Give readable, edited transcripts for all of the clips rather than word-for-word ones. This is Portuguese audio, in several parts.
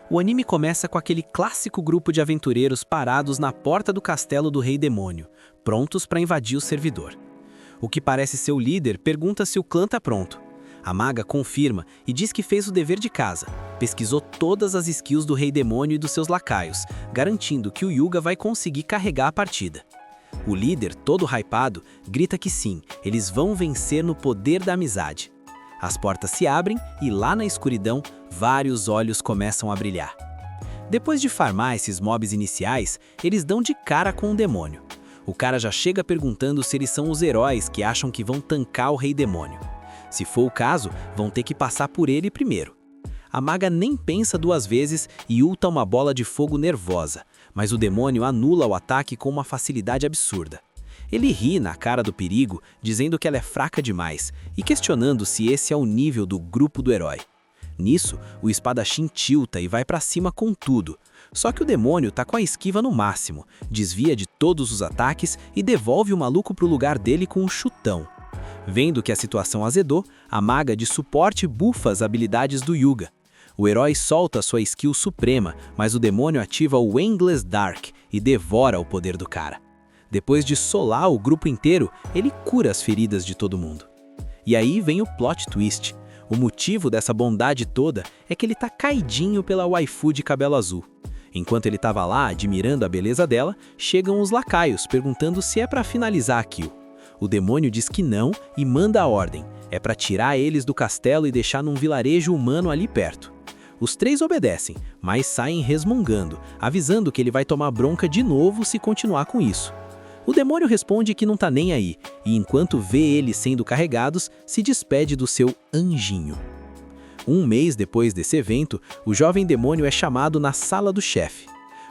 O anime começa com aquele clássico grupo de aventureiros parados na porta do castelo do Rei Demônio, prontos para invadir o servidor. O que parece ser o líder pergunta se o clã está pronto. A maga confirma e diz que fez o dever de casa, pesquisou todas as skills do Rei Demônio e dos seus lacaios, garantindo que o Yuga vai conseguir carregar a partida. O líder, todo hypado, grita que sim, eles vão vencer no poder da amizade. As portas se abrem e lá na escuridão, vários olhos começam a brilhar. Depois de farmar esses mobs iniciais, eles dão de cara com o demônio. O cara já chega perguntando se eles são os heróis que acham que vão tancar o Rei Demônio. Se for o caso, vão ter que passar por ele primeiro. A maga nem pensa duas vezes e ulta uma bola de fogo nervosa, mas o demônio anula o ataque com uma facilidade absurda. Ele ri na cara do perigo, dizendo que ela é fraca demais e questionando se esse é o nível do grupo do herói. Nisso, o espadachim tilta e vai pra cima com tudo. Só que o demônio tá com a esquiva no máximo, desvia de todos os ataques e devolve o maluco pro lugar dele com um chutão. Vendo que a situação azedou, a maga de suporte bufa as habilidades do Yuga. O herói solta sua skill suprema, mas o demônio ativa o Endless Dark e devora o poder do cara. Depois de solar o grupo inteiro, ele cura as feridas de todo mundo. E aí vem o plot twist. O motivo dessa bondade toda é que ele tá caidinho pela waifu de cabelo azul. Enquanto ele tava lá admirando a beleza dela, chegam os lacaios perguntando se é pra finalizar a kill. O demônio diz que não e manda a ordem. É pra tirar eles do castelo e deixar num vilarejo humano ali perto. Os três obedecem, mas saem resmungando, avisando que ele vai tomar bronca de novo se continuar com isso. O demônio responde que não tá nem aí, e enquanto vê eles sendo carregados, se despede do seu anjinho. Um mês depois desse evento, o jovem demônio é chamado na sala do chefe.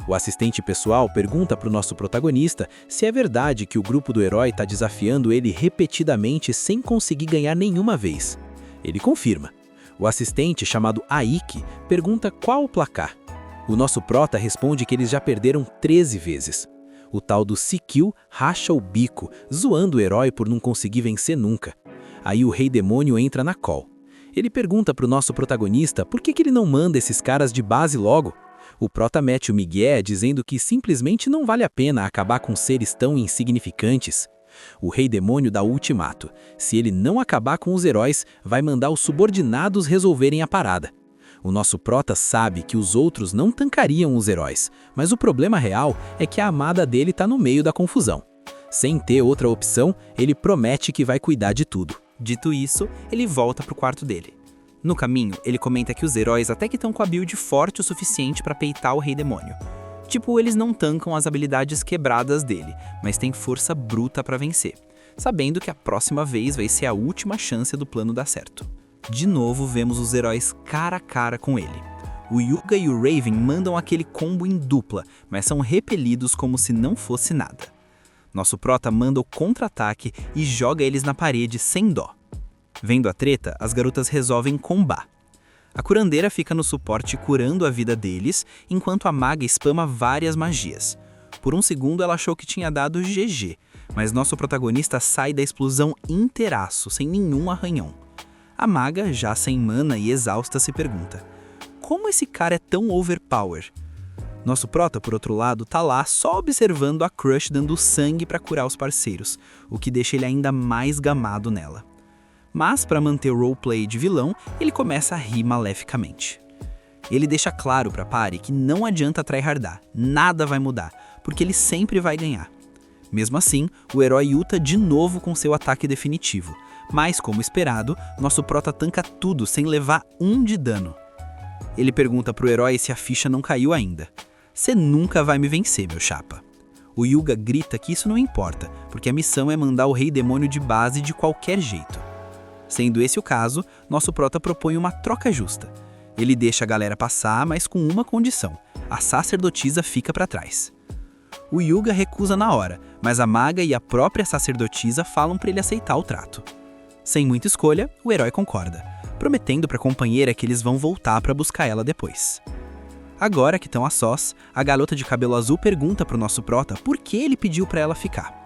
O assistente pessoal pergunta para o nosso protagonista se é verdade que o grupo do herói está desafiando ele repetidamente sem conseguir ganhar nenhuma vez. Ele confirma. O assistente, chamado Aiki, pergunta qual o placar. O nosso prota responde que eles já perderam 13 vezes. O tal do Sikil racha o bico, zoando o herói por não conseguir vencer nunca. Aí o Rei Demônio entra na call. Ele pergunta para o nosso protagonista por que ele não manda esses caras de base logo. O prota mete o migué dizendo que simplesmente não vale a pena acabar com seres tão insignificantes. O Rei Demônio dá o ultimato. Se ele não acabar com os heróis, vai mandar os subordinados resolverem a parada. O nosso prota sabe que os outros não tancariam os heróis, mas o problema real é que a amada dele tá no meio da confusão. Sem ter outra opção, ele promete que vai cuidar de tudo. Dito isso, ele volta pro quarto dele. No caminho, ele comenta que os heróis até que estão com a build forte o suficiente para peitar o Rei Demônio. Tipo, eles não tancam as habilidades quebradas dele, mas têm força bruta para vencer, sabendo que a próxima vez vai ser a última chance do plano dar certo. De novo, vemos os heróis cara a cara com ele. O Yuga e o Raven mandam aquele combo em dupla, mas são repelidos como se não fosse nada. Nosso prota manda o contra-ataque e joga eles na parede sem dó. Vendo a treta, as garotas resolvem combar. A curandeira fica no suporte curando a vida deles, enquanto a maga spama várias magias. Por um segundo ela achou que tinha dado GG, mas nosso protagonista sai da explosão inteiraço, sem nenhum arranhão. A maga, já sem mana e exausta, se pergunta: como esse cara é tão overpower? Nosso prota, por outro lado, tá lá só observando a Crush dando sangue pra curar os parceiros, o que deixa ele ainda mais gamado nela. Mas, para manter o roleplay de vilão, ele começa a rir maleficamente. Ele deixa claro pra Pari que não adianta tryhardar, nada vai mudar, porque ele sempre vai ganhar. Mesmo assim, o herói ulta de novo com seu ataque definitivo, mas, como esperado, nosso prota tanca tudo sem levar 1 de dano. Ele pergunta pro herói se a ficha não caiu ainda. Cê nunca vai me vencer, meu chapa. O Yuga grita que isso não importa, porque a missão é mandar o Rei Demônio de base de qualquer jeito. Sendo esse o caso, nosso prota propõe uma troca justa. Ele deixa a galera passar, mas com uma condição: a sacerdotisa fica pra trás. O Yuga recusa na hora, mas a maga e a própria sacerdotisa falam pra ele aceitar o trato. Sem muita escolha, o herói concorda, prometendo pra companheira que eles vão voltar pra buscar ela depois. Agora que estão a sós, a garota de cabelo azul pergunta pro nosso prota por que ele pediu pra ela ficar.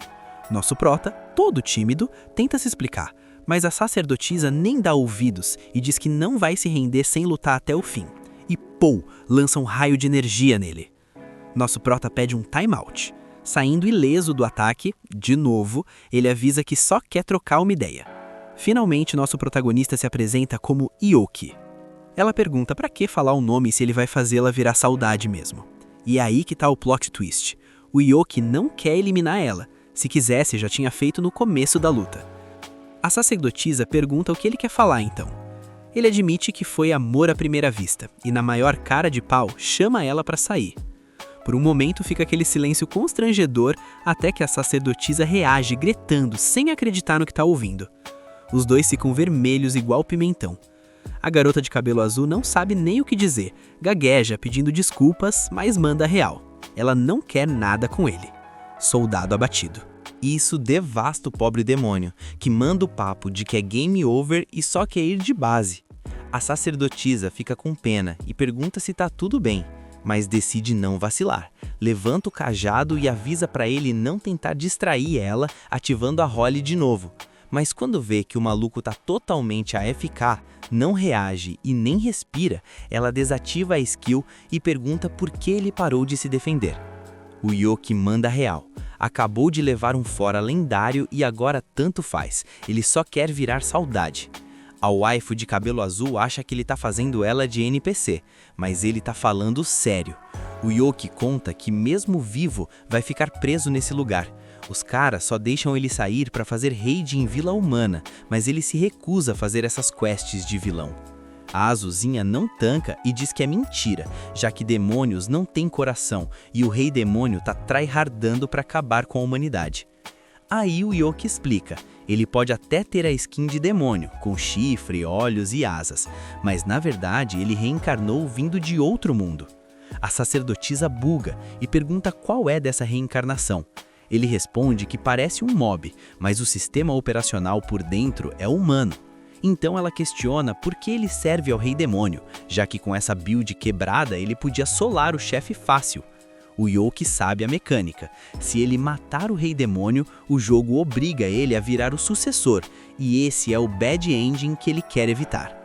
Nosso prota, todo tímido, tenta se explicar, mas a sacerdotisa nem dá ouvidos e diz que não vai se render sem lutar até o fim. E Pou! Lança um raio de energia nele. Nosso prota pede um timeout. Saindo ileso do ataque, de novo, ele avisa que só quer trocar uma ideia. Finalmente, nosso protagonista se apresenta como Yoki. Ela pergunta pra que falar o nome se ele vai fazê-la virar saudade mesmo. E é aí que tá o plot twist. O Yoki não quer eliminar ela. Se quisesse, já tinha feito no começo da luta. A sacerdotisa pergunta o que ele quer falar então. Ele admite que foi amor à primeira vista e na maior cara de pau chama ela pra sair. Por um momento fica aquele silêncio constrangedor até que a sacerdotisa reage gritando sem acreditar no que tá ouvindo. Os dois ficam vermelhos igual pimentão. A garota de cabelo azul não sabe nem o que dizer, gagueja pedindo desculpas, mas manda real. Ela não quer nada com ele. Soldado abatido. Isso devasta o pobre demônio, que manda o papo de que é game over e só quer ir de base. A sacerdotisa fica com pena e pergunta se tá tudo bem, mas decide não vacilar. Levanta o cajado e avisa pra ele não tentar distrair ela, ativando a Holly de novo. Mas quando vê que o maluco tá totalmente AFK, não reage e nem respira, ela desativa a skill e pergunta por que ele parou de se defender. O Yoki manda real. Acabou de levar um fora lendário e agora tanto faz, ele só quer virar saudade. A waifu de cabelo azul acha que ele tá fazendo ela de NPC, mas ele tá falando sério. O Yoki conta que mesmo vivo vai ficar preso nesse lugar. Os caras só deixam ele sair para fazer raid em Vila Humana, mas ele se recusa a fazer essas quests de vilão. A Azulzinha não tanca e diz que é mentira, já que demônios não têm coração e o rei demônio tá tryhardando para acabar com a humanidade. Aí o Yoki explica, ele pode até ter a skin de demônio, com chifre, olhos e asas, mas na verdade ele reencarnou vindo de outro mundo. A sacerdotisa buga e pergunta qual é dessa reencarnação. Ele responde que parece um mob, mas o sistema operacional por dentro é humano. Então ela questiona por que ele serve ao rei demônio, já que com essa build quebrada ele podia solar o chefe fácil. O Yoki sabe a mecânica. Se ele matar o rei demônio, o jogo obriga ele a virar o sucessor, e esse é o bad ending que ele quer evitar.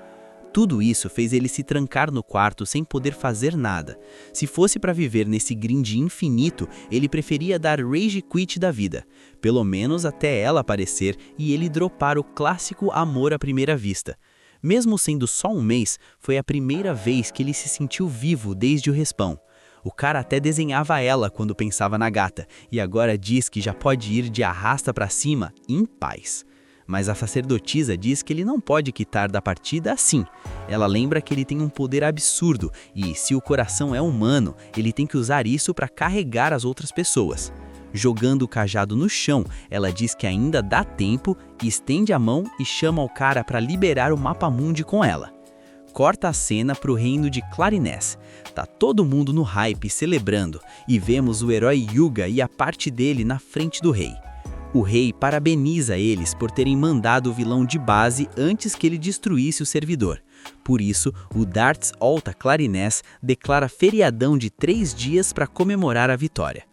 Tudo isso fez ele se trancar no quarto sem poder fazer nada. Se fosse para viver nesse grind infinito, ele preferia dar rage quit da vida. Pelo menos até ela aparecer e ele dropar o clássico amor à primeira vista. Mesmo sendo só um mês, foi a primeira vez que ele se sentiu vivo desde o respawn. O cara até desenhava ela quando pensava na gata, e agora diz que já pode ir de arrasta pra cima em paz. Mas a sacerdotisa diz que ele não pode quitar da partida assim. Ela lembra que ele tem um poder absurdo e, se o coração é humano, ele tem que usar isso para carregar as outras pessoas. Jogando o cajado no chão, ela diz que ainda dá tempo, estende a mão e chama o cara para liberar o mapa mundi com ela. Corta a cena para o reino de Clarinés. Tá todo mundo no hype celebrando e vemos o herói Yuga e a parte dele na frente do rei. O rei parabeniza eles por terem mandado o vilão de base antes que ele destruísse o servidor. Por isso, o Darts Alta Clarinés declara feriadão de 3 dias para comemorar a vitória.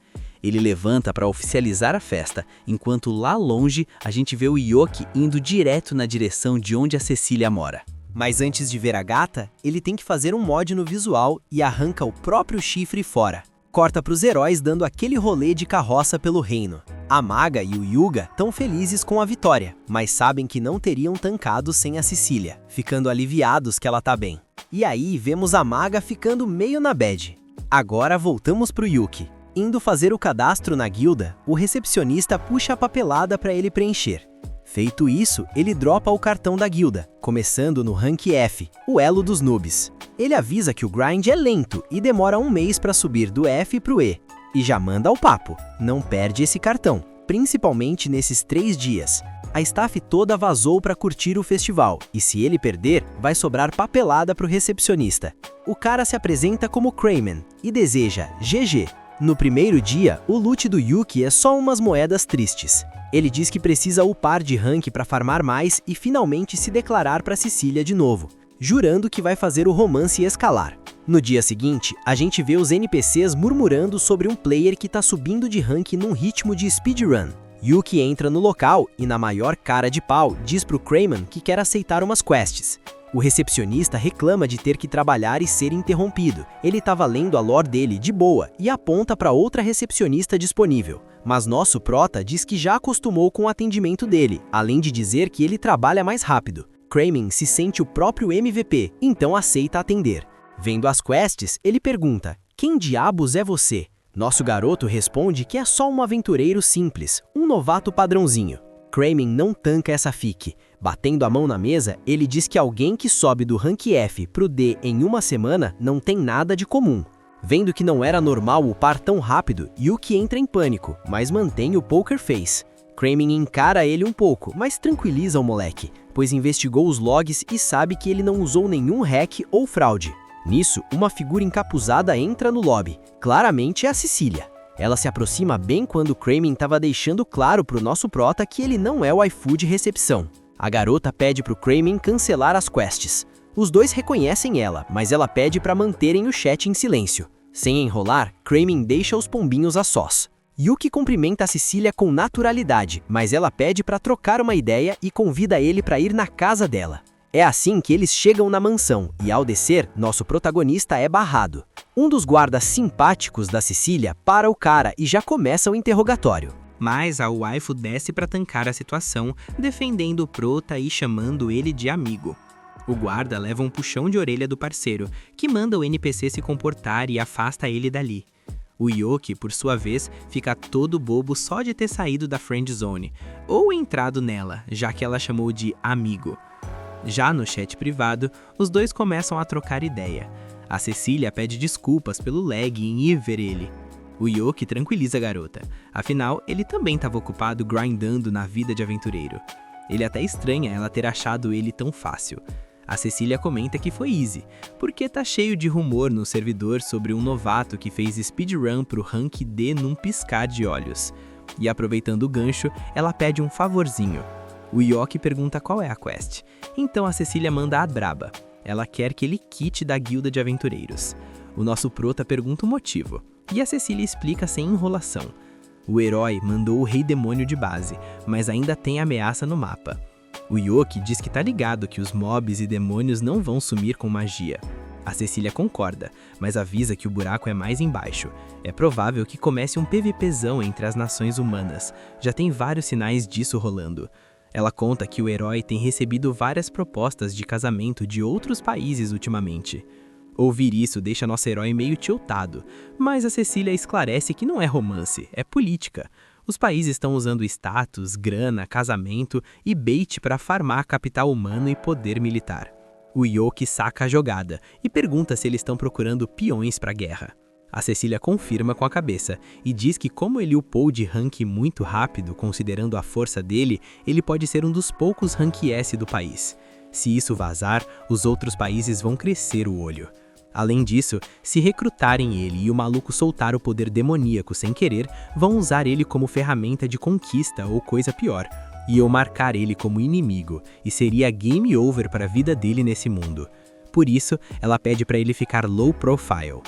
Ele levanta para oficializar a festa, enquanto lá longe a gente vê o Yoki indo direto na direção de onde a Cecília mora. Mas antes de ver a gata, ele tem que fazer um mod no visual e arranca o próprio chifre fora. Corta para os heróis dando aquele rolê de carroça pelo reino. A Maga e o Yuga estão felizes com a vitória, mas sabem que não teriam tancado sem a Cecília, ficando aliviados que ela tá bem. E aí vemos a Maga ficando meio na bad. Agora voltamos pro Yuki. Indo fazer o cadastro na guilda, o recepcionista puxa a papelada para ele preencher. Feito isso, ele dropa o cartão da guilda, começando no rank F, o elo dos noobs. Ele avisa que o grind é lento e demora um mês para subir do F pro E. E já manda ao papo, não perde esse cartão, principalmente nesses 3 dias. A staff toda vazou para curtir o festival, e se ele perder, vai sobrar papelada pro recepcionista. O cara se apresenta como Crayman e deseja GG. No primeiro dia, o loot do Yuki é só umas moedas tristes. Ele diz que precisa upar de rank para farmar mais e finalmente se declarar para Cecília de novo, jurando que vai fazer o romance escalar. No dia seguinte, a gente vê os NPCs murmurando sobre um player que tá subindo de rank num ritmo de speedrun. Yuki entra no local e, na maior cara de pau, diz pro Crayman que quer aceitar umas quests. O recepcionista reclama de ter que trabalhar e ser interrompido. Ele estava lendo a lore dele de boa e aponta para outra recepcionista disponível. Mas nosso prota diz que já acostumou com o atendimento dele, além de dizer que ele trabalha mais rápido. Kramen se sente o próprio MVP, então aceita atender. Vendo as quests, ele pergunta: "Quem diabos é você?" Nosso garoto responde que é só um aventureiro simples, um novato padrãozinho. Kramen não tanca essa fique. Batendo a mão na mesa, ele diz que alguém que sobe do rank F pro D em uma semana não tem nada de comum. Vendo que não era normal upar tão rápido, Yuki entra em pânico, mas mantém o poker face. Kramen encara ele um pouco, mas tranquiliza o moleque, pois investigou os logs e sabe que ele não usou nenhum hack ou fraude. Nisso, uma figura encapuzada entra no lobby. Claramente é a Cecília. Ela se aproxima bem quando Kramen estava deixando claro pro nosso prota que ele não é o iFood de recepção. A garota pede pro Kramen cancelar as quests. Os dois reconhecem ela, mas ela pede para manterem o chat em silêncio. Sem enrolar, Kramen deixa os pombinhos a sós. Yuki cumprimenta a Cecília com naturalidade, mas ela pede para trocar uma ideia e convida ele para ir na casa dela. É assim que eles chegam na mansão, e ao descer, nosso protagonista é barrado. Um dos guardas simpáticos da Cecília para o cara e já começa o interrogatório. Mas a waifu desce para tancar a situação, defendendo o prota e chamando ele de amigo. O guarda leva um puxão de orelha do parceiro, que manda o NPC se comportar e afasta ele dali. O Yoki, por sua vez, fica todo bobo só de ter saído da friend zone, ou entrado nela, já que ela chamou de amigo. Já no chat privado, os dois começam a trocar ideia. A Cecília pede desculpas pelo lag em ir ver ele. O Yoki tranquiliza a garota, afinal, ele também estava ocupado grindando na vida de aventureiro. Ele até estranha ela ter achado ele tão fácil. A Cecília comenta que foi easy, porque tá cheio de rumor no servidor sobre um novato que fez speedrun pro rank D num piscar de olhos. E aproveitando o gancho, ela pede um favorzinho. O Yoki pergunta qual é a quest, então a Cecília manda a braba. Ela quer que ele quite da guilda de aventureiros. O nosso prota pergunta o motivo, e a Cecília explica sem enrolação. O herói mandou o Rei Demônio de base, mas ainda tem ameaça no mapa. O Yoki diz que tá ligado que os mobs e demônios não vão sumir com magia. A Cecília concorda, mas avisa que o buraco é mais embaixo. É provável que comece um PVPzão entre as nações humanas. Já tem vários sinais disso rolando. Ela conta que o herói tem recebido várias propostas de casamento de outros países ultimamente. Ouvir isso deixa nosso herói meio tiltado, mas a Cecília esclarece que não é romance, é política. Os países estão usando status, grana, casamento e bait para farmar capital humano e poder militar. O Yoki saca a jogada e pergunta se eles estão procurando peões para a guerra. A Cecília confirma com a cabeça e diz que como ele upou de rank muito rápido, considerando a força dele, ele pode ser um dos poucos rank S do país. Se isso vazar, os outros países vão crescer o olho. Além disso, se recrutarem ele e o maluco soltar o poder demoníaco sem querer, vão usar ele como ferramenta de conquista ou coisa pior. Iam marcar ele como inimigo, e seria game over para a vida dele nesse mundo. Por isso, ela pede para ele ficar low profile.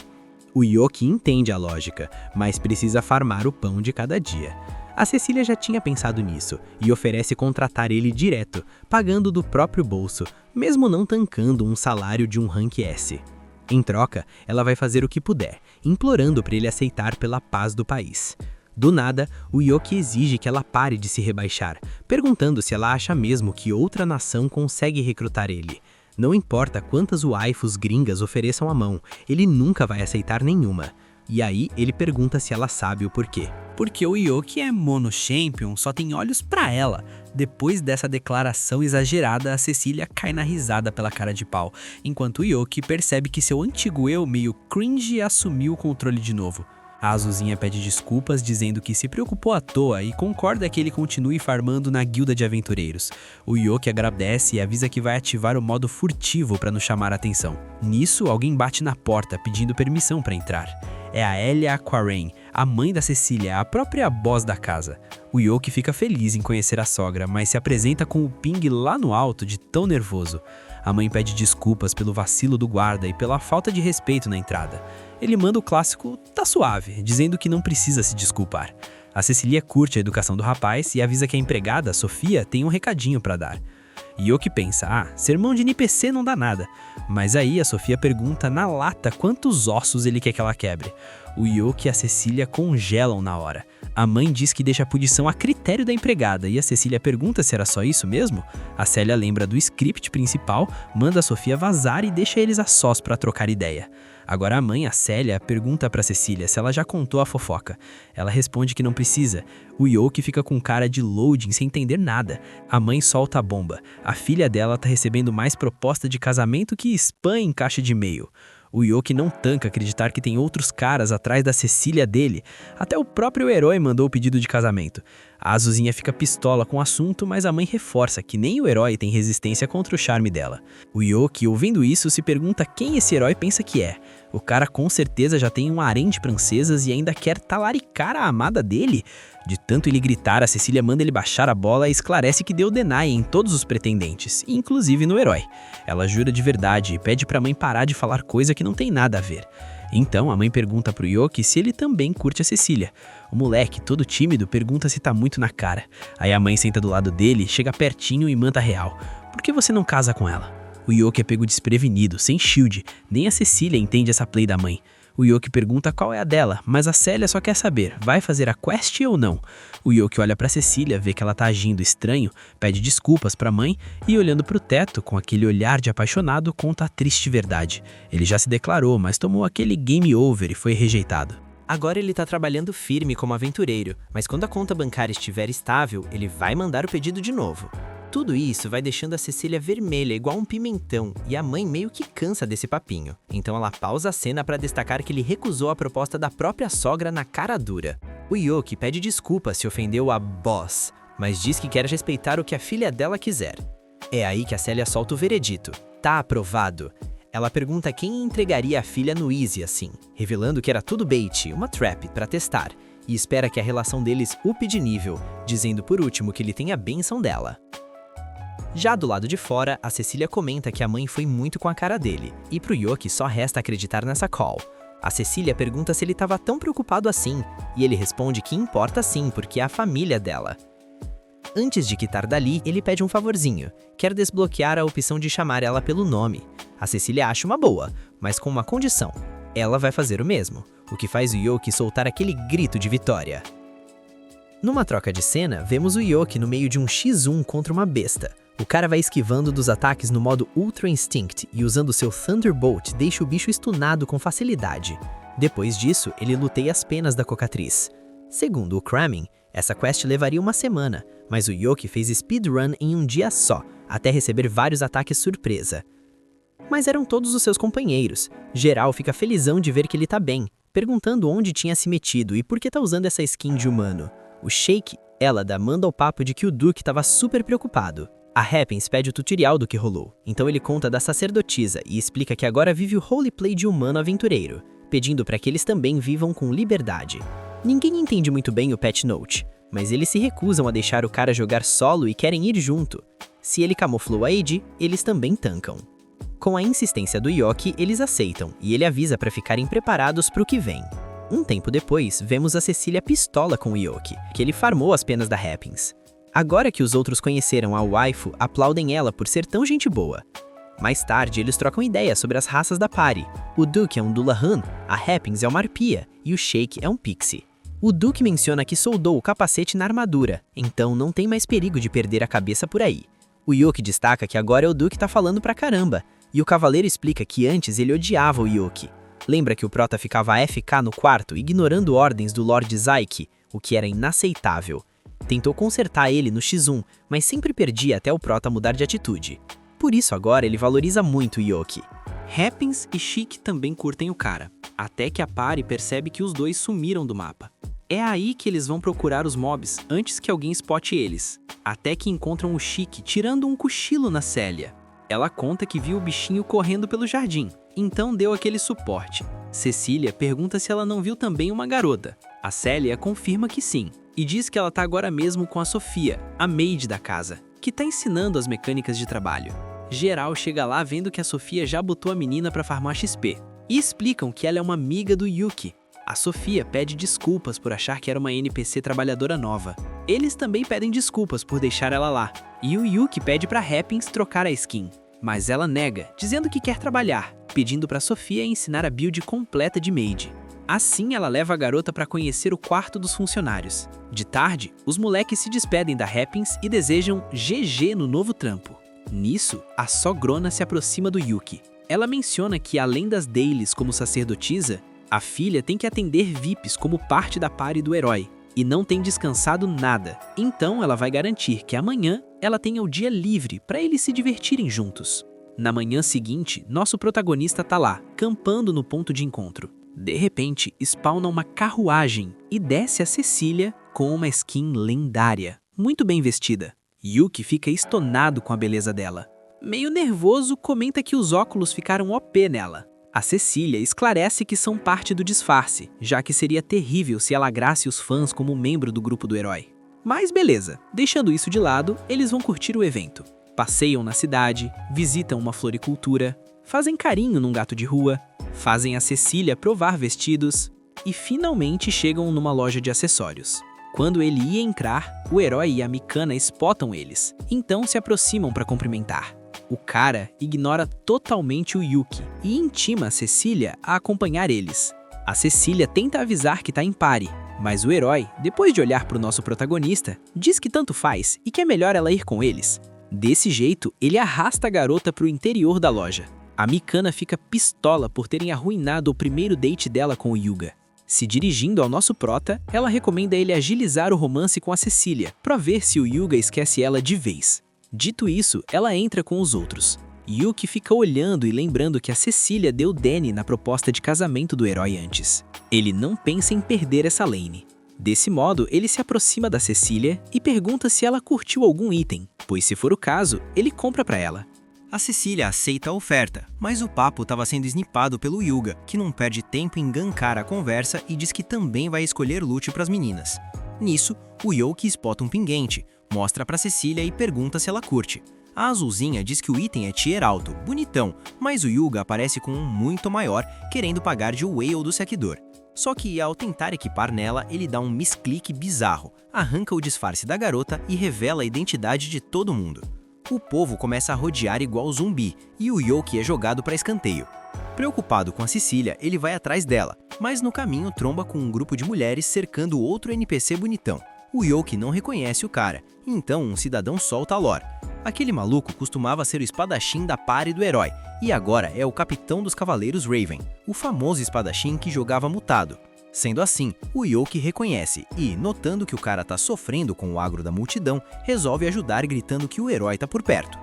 O Yoki entende a lógica, mas precisa farmar o pão de cada dia. A Cecília já tinha pensado nisso e oferece contratar ele direto, pagando do próprio bolso, mesmo não tancando um salário de um rank S. Em troca, ela vai fazer o que puder, implorando para ele aceitar pela paz do país. Do nada, o Yoki exige que ela pare de se rebaixar, perguntando se ela acha mesmo que outra nação consegue recrutar ele. Não importa quantas waifus gringas ofereçam a mão, ele nunca vai aceitar nenhuma. E aí ele pergunta se ela sabe o porquê. Porque o Yoki é mono-champion, só tem olhos pra ela. Depois dessa declaração exagerada, a Cecília cai na risada pela cara de pau, enquanto o Yoki percebe que seu antigo eu, meio cringe, assumiu o controle de novo. A Azulzinha pede desculpas, dizendo que se preocupou à toa e concorda que ele continue farmando na guilda de aventureiros. O Yoki agradece e avisa que vai ativar o modo furtivo para não chamar a atenção. Nisso, alguém bate na porta pedindo permissão para entrar. É a Elia Aquarain, a mãe da Cecília, a própria boss da casa. O Yoki fica feliz em conhecer a sogra, mas se apresenta com o ping lá no alto de tão nervoso. A mãe pede desculpas pelo vacilo do guarda e pela falta de respeito na entrada. Ele manda o clássico "tá suave", dizendo que não precisa se desculpar. A Cecília curte a educação do rapaz e avisa que a empregada, Sofia, tem um recadinho para dar. Yoki pensa, sermão de NPC não dá nada. Mas aí a Sofia pergunta na lata quantos ossos ele quer que ela quebre. O Yoki e a Cecília congelam na hora. A mãe diz que deixa a punição a critério da empregada e a Cecília pergunta se era só isso mesmo. A Célia lembra do script principal, manda a Sofia vazar e deixa eles a sós para trocar ideia. Agora a mãe, a Célia, pergunta pra Cecília se ela já contou a fofoca. Ela responde que não precisa. O Yoki fica com cara de loading sem entender nada. A mãe solta a bomba. A filha dela tá recebendo mais proposta de casamento que spam em caixa de e-mail. O Yoki não tanca acreditar que tem outros caras atrás da Cecília dele. Até o próprio herói mandou o pedido de casamento. A Azuzinha fica pistola com o assunto, mas a mãe reforça que nem o herói tem resistência contra o charme dela. O Yoki, ouvindo isso, se pergunta quem esse herói pensa que é. O cara com certeza já tem um harém de princesas e ainda quer talaricar a amada dele. De tanto ele gritar, a Cecília manda ele baixar a bola e esclarece que deu deny em todos os pretendentes, inclusive no herói. Ela jura de verdade e pede pra mãe parar de falar coisa que não tem nada a ver. Então a mãe pergunta pro Yoki se ele também curte a Cecília. O moleque, todo tímido, pergunta se tá muito na cara. Aí a mãe senta do lado dele, chega pertinho e manda real. Por que você não casa com ela? O Yoki é pego desprevenido, sem shield. Nem a Cecília entende essa play da mãe. O Yoki pergunta qual é a dela, mas a Célia só quer saber, vai fazer a quest ou não? O Yoki olha pra Cecília, vê que ela tá agindo estranho, pede desculpas pra mãe e olhando pro teto, com aquele olhar de apaixonado, conta a triste verdade. Ele já se declarou, mas tomou aquele game over e foi rejeitado. Agora ele tá trabalhando firme como aventureiro, mas quando a conta bancária estiver estável, ele vai mandar o pedido de novo. Tudo isso vai deixando a Cecília vermelha igual um pimentão e a mãe meio que cansa desse papinho. Então ela pausa a cena para destacar que ele recusou a proposta da própria sogra na cara dura. O Yoki pede desculpas se ofendeu a boss, mas diz que quer respeitar o que a filha dela quiser. É aí que a Célia solta o veredito. Tá aprovado. Ela pergunta quem entregaria a filha no Easy assim, revelando que era tudo bait, uma trap para testar, e espera que a relação deles upe de nível, dizendo por último que ele tem a bênção dela. Já do lado de fora, a Cecília comenta que a mãe foi muito com a cara dele, e pro Yoki só resta acreditar nessa call. A Cecília pergunta se ele estava tão preocupado assim, e ele responde que importa sim, porque é a família dela. Antes de quitar dali, ele pede um favorzinho, quer desbloquear a opção de chamar ela pelo nome. A Cecília acha uma boa, mas com uma condição. Ela vai fazer o mesmo, o que faz o Yoki soltar aquele grito de vitória. Numa troca de cena, vemos o Yoki no meio de um X1 contra uma besta. O cara vai esquivando dos ataques no modo Ultra Instinct e usando seu Thunderbolt deixa o bicho stunado com facilidade. Depois disso, ele luteia as penas da cocatriz. Segundo o Kramin, essa quest levaria uma semana, mas o Yoki fez speedrun em um dia só, até receber vários ataques surpresa. Mas eram todos os seus companheiros. Geral fica felizão de ver que ele tá bem, perguntando onde tinha se metido e por que tá usando essa skin de humano. O Shake, Elada, manda o papo de que o Duke tava super preocupado. A Happens pede o tutorial do que rolou, então ele conta da sacerdotisa e explica que agora vive o roleplay de humano aventureiro, pedindo para que eles também vivam com liberdade. Ninguém entende muito bem o Patch Note, mas eles se recusam a deixar o cara jogar solo e querem ir junto. Se ele camuflou a AD, eles também tancam. Com a insistência do Yoki, eles aceitam e ele avisa para ficarem preparados para o que vem. Um tempo depois, vemos a Cecília pistola com o Yoki, que ele farmou as penas da Happens. Agora que os outros conheceram a waifu, aplaudem ela por ser tão gente boa. Mais tarde, eles trocam ideias sobre as raças da party. O Duke é um Dullahan, a Happens é uma arpia e o Shake é um pixie. O Duke menciona que soldou o capacete na armadura, então não tem mais perigo de perder a cabeça por aí. O Yoki destaca que agora é o Duke tá falando pra caramba, e o cavaleiro explica que antes ele odiava o Yoki. Lembra que o prota ficava AFK no quarto, ignorando ordens do Lord Zaiki, o que era inaceitável. Tentou consertar ele no X1, mas sempre perdia até o prota mudar de atitude. Por isso agora ele valoriza muito o Yoki. Happens e Chic também curtem o cara, até que a party percebe que os dois sumiram do mapa. É aí que eles vão procurar os mobs antes que alguém spote eles, até que encontram o Chic tirando um cochilo na Célia. Ela conta que viu o bichinho correndo pelo jardim, então deu aquele suporte. Cecília pergunta se ela não viu também uma garota. A Célia confirma que sim, e diz que ela tá agora mesmo com a Sofia, a maid da casa, que tá ensinando as mecânicas de trabalho. Geral chega lá vendo que a Sofia já botou a menina pra farmar XP, e explicam que ela é uma amiga do Yuki. A Sofia pede desculpas por achar que era uma NPC trabalhadora nova. Eles também pedem desculpas por deixar ela lá, e o Yuki pede pra Happins trocar a skin. Mas ela nega, dizendo que quer trabalhar, pedindo pra Sofia ensinar a build completa de maid. Assim, ela leva a garota para conhecer o quarto dos funcionários. De tarde, os moleques se despedem da Happins e desejam GG no novo trampo. Nisso, a sogrona se aproxima do Yuki. Ela menciona que, além das dailies como sacerdotisa, a filha tem que atender VIPs como parte da party do herói, e não tem descansado nada. Então, ela vai garantir que amanhã ela tenha o dia livre para eles se divertirem juntos. Na manhã seguinte, nosso protagonista tá lá, campando no ponto de encontro. De repente, spawna uma carruagem e desce a Cecília com uma skin lendária, muito bem vestida. Yuki fica estonado com a beleza dela. Meio nervoso, comenta que os óculos ficaram OP nela. A Cecília esclarece que são parte do disfarce, já que seria terrível se ela agrasse os fãs como membro do grupo do herói. Mas beleza, deixando isso de lado, eles vão curtir o evento. Passeiam na cidade, visitam uma floricultura, fazem carinho num gato de rua, fazem a Cecília provar vestidos e finalmente chegam numa loja de acessórios. Quando ele ia entrar, o herói e a Mikana spotam eles, então se aproximam para cumprimentar. O cara ignora totalmente o Yuki e intima a Cecília a acompanhar eles. A Cecília tenta avisar que tá em pare, mas o herói, depois de olhar para o nosso protagonista, diz que tanto faz e que é melhor ela ir com eles. Desse jeito, ele arrasta a garota para o interior da loja. A Mikana fica pistola por terem arruinado o primeiro date dela com o Yuga. Se dirigindo ao nosso prota, ela recomenda ele agilizar o romance com a Cecília, para ver se o Yuga esquece ela de vez. Dito isso, ela entra com os outros. Yuki fica olhando e lembrando que a Cecília deu Danny na proposta de casamento do herói antes. Ele não pensa em perder essa lane. Desse modo, ele se aproxima da Cecília e pergunta se ela curtiu algum item, pois se for o caso, ele compra pra ela. A Cecília aceita a oferta, mas o papo estava sendo snipado pelo Yuga, que não perde tempo em gankar a conversa e diz que também vai escolher loot pras meninas. Nisso, o Yuki spota um pinguente, mostra pra Cecília e pergunta se ela curte. A azulzinha diz que o item é tier alto, bonitão, mas o Yuga aparece com um muito maior, querendo pagar de whale do saqueador. Só que ao tentar equipar nela, ele dá um misclick bizarro, arranca o disfarce da garota e revela a identidade de todo mundo. O povo começa a rodear igual zumbi, e o Yuki é jogado para escanteio. Preocupado com a Cecília, ele vai atrás dela, mas no caminho tromba com um grupo de mulheres cercando outro NPC bonitão. O Yuki não reconhece o cara, então um cidadão solta a lore. Aquele maluco costumava ser o espadachim da party do herói, e agora é o capitão dos cavaleiros Raven, o famoso espadachim que jogava mutado. Sendo assim, o Yuki reconhece e, notando que o cara tá sofrendo com o agro da multidão, resolve ajudar gritando que o herói tá por perto.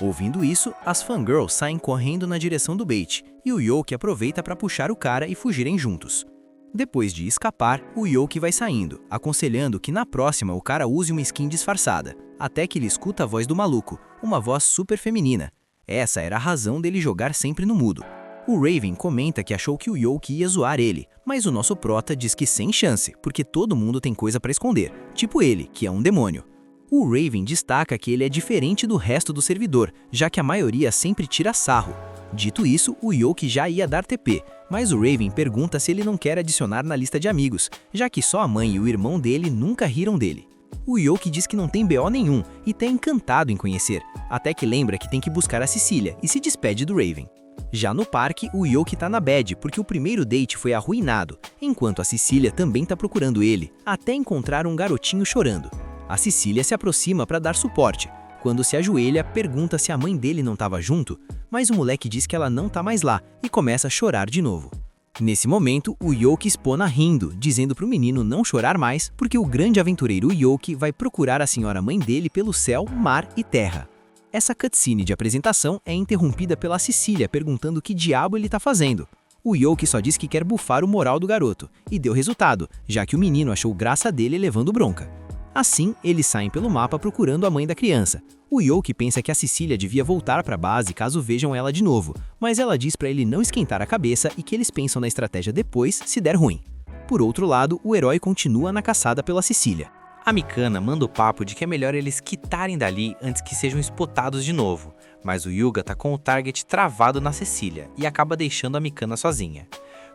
Ouvindo isso, as fangirls saem correndo na direção do bait, e o Yuki aproveita para puxar o cara e fugirem juntos. Depois de escapar, o Yuki vai saindo, aconselhando que na próxima o cara use uma skin disfarçada, até que ele escuta a voz do maluco, uma voz super feminina. Essa era a razão dele jogar sempre no mudo. O Raven comenta que achou que o Yuki ia zoar ele, mas o nosso prota diz que sem chance, porque todo mundo tem coisa pra esconder, tipo ele, que é um demônio. O Raven destaca que ele é diferente do resto do servidor, já que a maioria sempre tira sarro. Dito isso, o Yuki já ia dar TP, mas o Raven pergunta se ele não quer adicionar na lista de amigos, já que só a mãe e o irmão dele nunca riram dele. O Yuki diz que não tem BO nenhum e tá encantado em conhecer, até que lembra que tem que buscar a Cecília e se despede do Raven. Já no parque, o Yuki tá na bad porque o primeiro date foi arruinado, enquanto a Cecília também tá procurando ele, até encontrar um garotinho chorando. A Cecília se aproxima para dar suporte. Quando se ajoelha, pergunta se a mãe dele não tava junto, mas o moleque diz que ela não tá mais lá e começa a chorar de novo. Nesse momento, o Yuki espona rindo, dizendo pro menino não chorar mais porque o grande aventureiro Yuki vai procurar a senhora mãe dele pelo céu, mar e terra. Essa cutscene de apresentação é interrompida pela Cecília perguntando que diabo ele tá fazendo. O Yuki só diz que quer bufar o moral do garoto, e deu resultado, já que o menino achou graça dele levando bronca. Assim, eles saem pelo mapa procurando a mãe da criança. O Yuki pensa que a Cecília devia voltar para a base caso vejam ela de novo, mas ela diz para ele não esquentar a cabeça e que eles pensam na estratégia depois, se der ruim. Por outro lado, o herói continua na caçada pela Cecília. A Mikana manda o papo de que é melhor eles quitarem dali antes que sejam spotados de novo, mas o Yuga tá com o target travado na Cecília e acaba deixando a Mikana sozinha.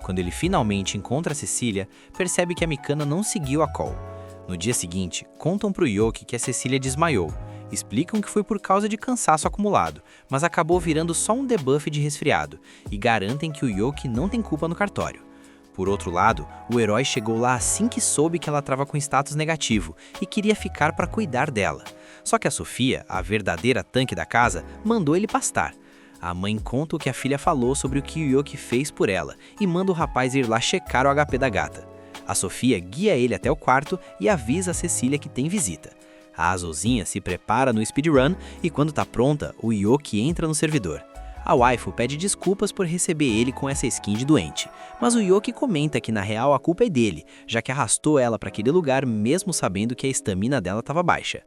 Quando ele finalmente encontra a Cecília, percebe que a Mikana não seguiu a call. No dia seguinte, contam pro Yoki que a Cecília desmaiou. Explicam que foi por causa de cansaço acumulado, mas acabou virando só um debuff de resfriado, e garantem que o Yoki não tem culpa no cartório. Por outro lado, o herói chegou lá assim que soube que ela estava com status negativo e queria ficar para cuidar dela. Só que a Sofia, a verdadeira tanque da casa, mandou ele pastar. A mãe conta o que a filha falou sobre o que o Yoki fez por ela e manda o rapaz ir lá checar o HP da gata. A Sofia guia ele até o quarto e avisa a Cecília que tem visita. A Azulzinha se prepara no speedrun e quando tá pronta, o Yoki entra no servidor. A waifu pede desculpas por receber ele com essa skin de doente, mas o Yoki comenta que na real a culpa é dele, já que arrastou ela para aquele lugar mesmo sabendo que a estamina dela estava baixa.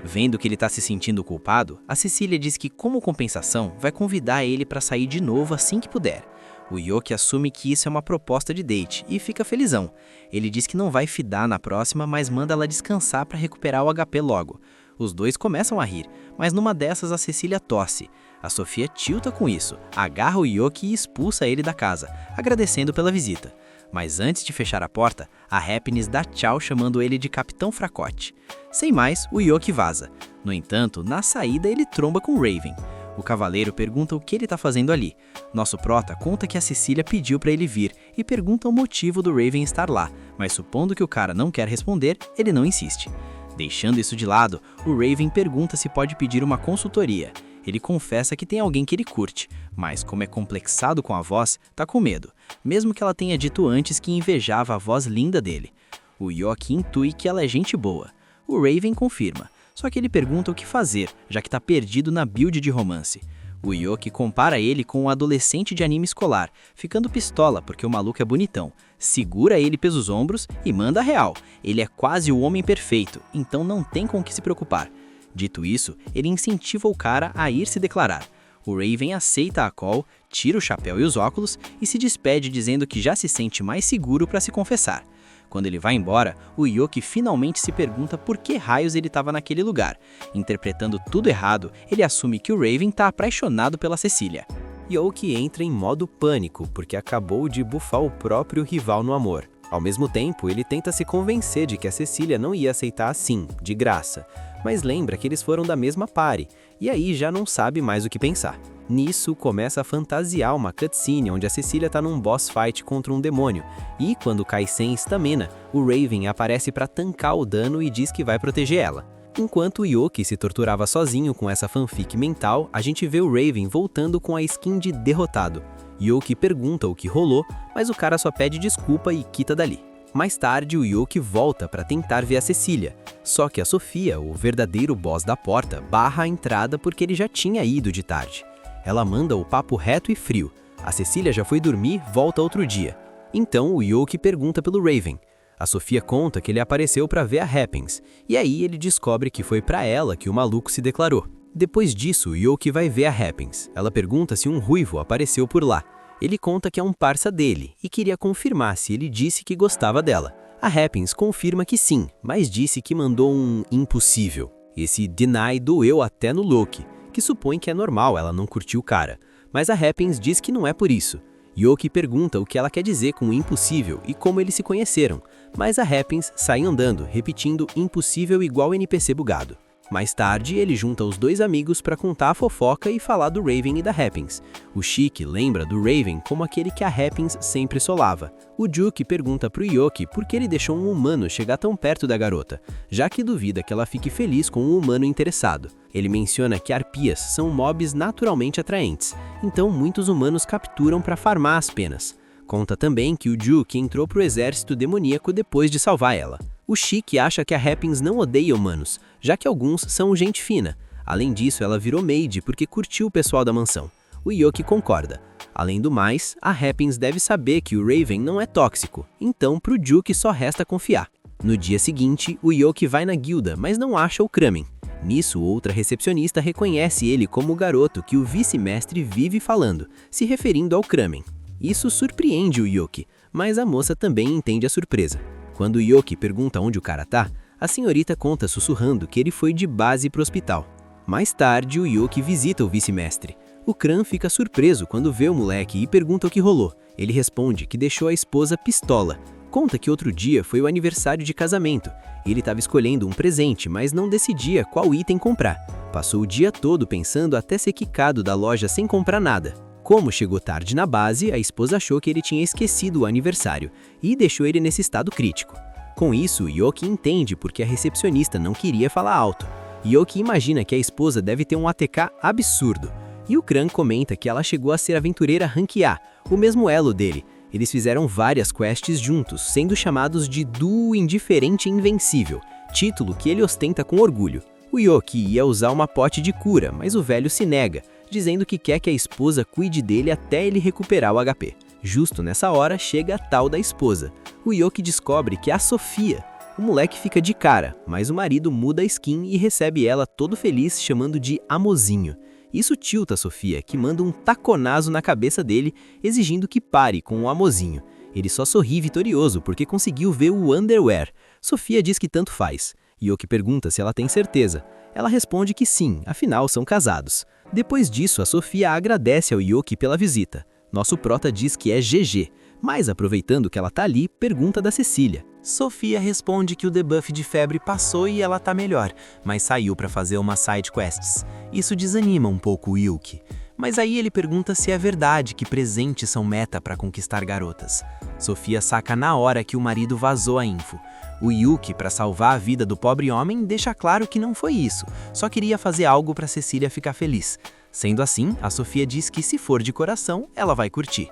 Vendo que ele tá se sentindo culpado, a Cecília diz que como compensação vai convidar ele para sair de novo assim que puder. O Yoki assume que isso é uma proposta de date e fica felizão. Ele diz que não vai fidar na próxima, mas manda ela descansar para recuperar o HP logo. Os dois começam a rir, mas numa dessas a Cecília tosse. A Sofia tilta com isso, agarra o Yoki e expulsa ele da casa, agradecendo pela visita. Mas antes de fechar a porta, a Happiness dá tchau chamando ele de Capitão Fracote. Sem mais, o Yoki vaza. No entanto, na saída ele tromba com Raven. O cavaleiro pergunta o que ele tá fazendo ali. Nosso prota conta que a Cecília pediu para ele vir e pergunta o motivo do Raven estar lá, mas supondo que o cara não quer responder, ele não insiste. Deixando isso de lado, o Raven pergunta se pode pedir uma consultoria. Ele confessa que tem alguém que ele curte, mas como é complexado com a voz, tá com medo, mesmo que ela tenha dito antes que invejava a voz linda dele. O Yoki intui que ela é gente boa. O Raven confirma, só que ele pergunta o que fazer, já que tá perdido na build de romance. O Yoki compara ele com um adolescente de anime escolar, ficando pistola porque o maluco é bonitão, segura ele pelos ombros e manda a real. Ele é quase o homem perfeito, então não tem com o que se preocupar. Dito isso, ele incentiva o cara a ir se declarar. O Raven aceita a call, tira o chapéu e os óculos e se despede dizendo que já se sente mais seguro para se confessar. Quando ele vai embora, o Yoki finalmente se pergunta por que raios ele estava naquele lugar. Interpretando tudo errado, ele assume que o Raven está apaixonado pela Cecília. Yoki entra em modo pânico porque acabou de bufar o próprio rival no amor. Ao mesmo tempo, ele tenta se convencer de que a Cecília não ia aceitar assim, de graça. Mas lembra que eles foram da mesma party, e aí já não sabe mais o que pensar. Nisso, começa a fantasiar uma cutscene onde a Cecília tá num boss fight contra um demônio, e quando cai sem estamina, o Raven aparece para tancar o dano e diz que vai proteger ela. Enquanto o Yoki se torturava sozinho com essa fanfic mental, a gente vê o Raven voltando com a skin de derrotado. Yoki pergunta o que rolou, mas o cara só pede desculpa e quita dali. Mais tarde, o Yoki volta para tentar ver a Cecília, só que a Sofia, o verdadeiro boss da porta, barra a entrada porque ele já tinha ido de tarde. Ela manda o papo reto e frio. A Cecília já foi dormir, volta outro dia. Então o Yoki pergunta pelo Raven. A Sofia conta que ele apareceu para ver a Happens, e aí ele descobre que foi para ela que o maluco se declarou. Depois disso, o Yoki vai ver a Happens. Ela pergunta se um ruivo apareceu por lá. Ele conta que é um parça dele e queria confirmar se ele disse que gostava dela. A Happens confirma que sim, mas disse que mandou um impossível. Esse deny doeu até no Loki, que supõe que é normal ela não curtir o cara. Mas a Happens diz que não é por isso. Yoki pergunta o que ela quer dizer com impossível e como eles se conheceram, mas a Happens sai andando, repetindo impossível igual NPC bugado. Mais tarde, ele junta os dois amigos para contar a fofoca e falar do Raven e da Happens. O Chique lembra do Raven como aquele que a Happens sempre solava. O Juke pergunta pro Yoki por que ele deixou um humano chegar tão perto da garota, já que duvida que ela fique feliz com um humano interessado. Ele menciona que arpias são mobs naturalmente atraentes, então muitos humanos capturam para farmar as penas. Conta também que o Juke entrou pro exército demoníaco depois de salvar ela. O Chique acha que a Happens não odeia humanos, já que alguns são gente fina. Além disso, ela virou maid porque curtiu o pessoal da mansão. O Yoki concorda. Além do mais, a Happens deve saber que o Raven não é tóxico, então pro Juke só resta confiar. No dia seguinte, o Yoki vai na guilda, mas não acha o Kramen. Nisso, outra recepcionista reconhece ele como o garoto que o vice-mestre vive falando, se referindo ao Kramen. Isso surpreende o Yoki, mas a moça também entende a surpresa. Quando o Yoki pergunta onde o cara tá, a senhorita conta sussurrando que ele foi de base pro hospital. Mais tarde, o Yoki visita o vice-mestre. O Kran fica surpreso quando vê o moleque e pergunta o que rolou. Ele responde que deixou a esposa pistola. Conta que outro dia foi o aniversário de casamento. Ele estava escolhendo um presente, mas não decidia qual item comprar. Passou o dia todo pensando até ser quicado da loja sem comprar nada. Como chegou tarde na base, a esposa achou que ele tinha esquecido o aniversário e deixou ele nesse estado crítico. Com isso, Yoki entende porque a recepcionista não queria falar alto. Yoki imagina que a esposa deve ter um ATK absurdo. E o Kran comenta que ela chegou a ser aventureira Rank A, o mesmo elo dele. Eles fizeram várias quests juntos, sendo chamados de Duo Indiferente e Invencível, título que ele ostenta com orgulho. O Yoki ia usar uma pote de cura, mas o velho se nega, dizendo que quer que a esposa cuide dele até ele recuperar o HP. Justo nessa hora, chega a tal da esposa. O Yoki descobre que é a Sofia. O moleque fica de cara, mas o marido muda a skin e recebe ela todo feliz, chamando de Amozinho. Isso tilta a Sofia, que manda um taconazo na cabeça dele, exigindo que pare com o Amozinho. Ele só sorri vitorioso porque conseguiu ver o underwear. Sofia diz que tanto faz. Yoki pergunta se ela tem certeza. Ela responde que sim, afinal são casados. Depois disso, a Sofia agradece ao Yoki pela visita. Nosso prota diz que é GG, mas aproveitando que ela tá ali, pergunta da Cecília. Sofia responde que o debuff de febre passou e ela tá melhor, mas saiu pra fazer umas side quests. Isso desanima um pouco o Yuki. Mas aí ele pergunta se é verdade que presentes são meta pra conquistar garotas. Sofia saca na hora que o marido vazou a info. O Yuki, pra salvar a vida do pobre homem, deixa claro que não foi isso, só queria fazer algo pra Cecília ficar feliz. Sendo assim, a Sofia diz que se for de coração, ela vai curtir.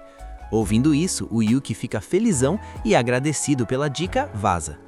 Ouvindo isso, o Yuki fica felizão e agradecido pela dica, vaza.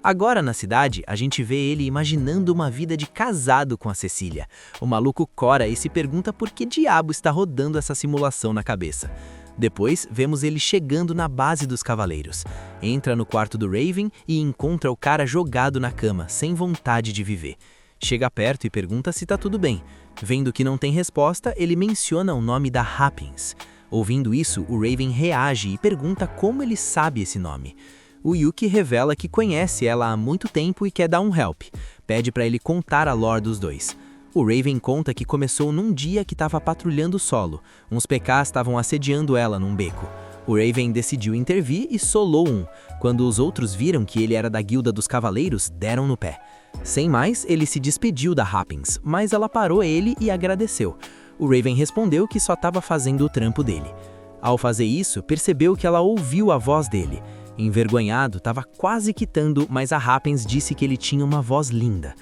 Agora na cidade, a gente vê ele imaginando uma vida de casado com a Cecília. O maluco cora e se pergunta por que diabo está rodando essa simulação na cabeça. Depois, vemos ele chegando na base dos cavaleiros. Entra no quarto do Raven e encontra o cara jogado na cama, sem vontade de viver. Chega perto e pergunta se tá tudo bem. Vendo que não tem resposta, ele menciona o nome da Happins. Ouvindo isso, o Raven reage e pergunta como ele sabe esse nome. O Yuki revela que conhece ela há muito tempo e quer dar um help. Pede para ele contar a lore dos dois. O Raven conta que começou num dia que estava patrulhando o solo. Uns PKs estavam assediando ela num beco. O Raven decidiu intervir e solou um. Quando os outros viram que ele era da guilda dos cavaleiros, deram no pé. Sem mais, ele se despediu da Happins, mas ela parou ele e agradeceu. O Raven respondeu que só estava fazendo o trampo dele. Ao fazer isso, percebeu que ela ouviu a voz dele. Envergonhado, estava quase quitando, mas a Happins disse que ele tinha uma voz linda.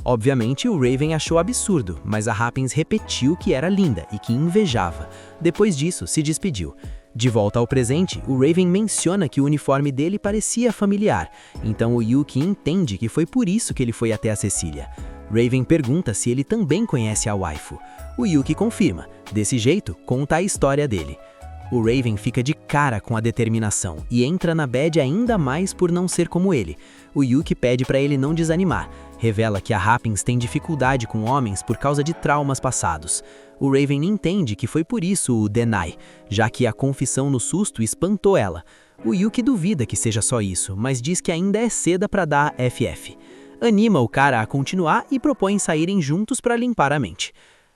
Obviamente, o Raven achou absurdo, mas a Happins repetiu que era linda e que invejava. Depois disso, se despediu. De volta ao presente, o Raven menciona que o uniforme dele parecia familiar, então o Yuki entende que foi por isso que ele foi até a Cecília. Raven pergunta se ele também conhece a waifu. O Yuki confirma. Desse jeito, conta a história dele. O Raven fica de cara com a determinação e entra na bad ainda mais por não ser como ele. O Yuki pede para ele não desanimar. Revela que a Happins tem dificuldade com homens por causa de traumas passados. O Raven entende que foi por isso o deny, já que a confissão no susto espantou ela. O Yuki duvida que seja só isso, mas diz que ainda é cedo para dar FF. Anima o cara a continuar e propõe saírem juntos para limpar a mente.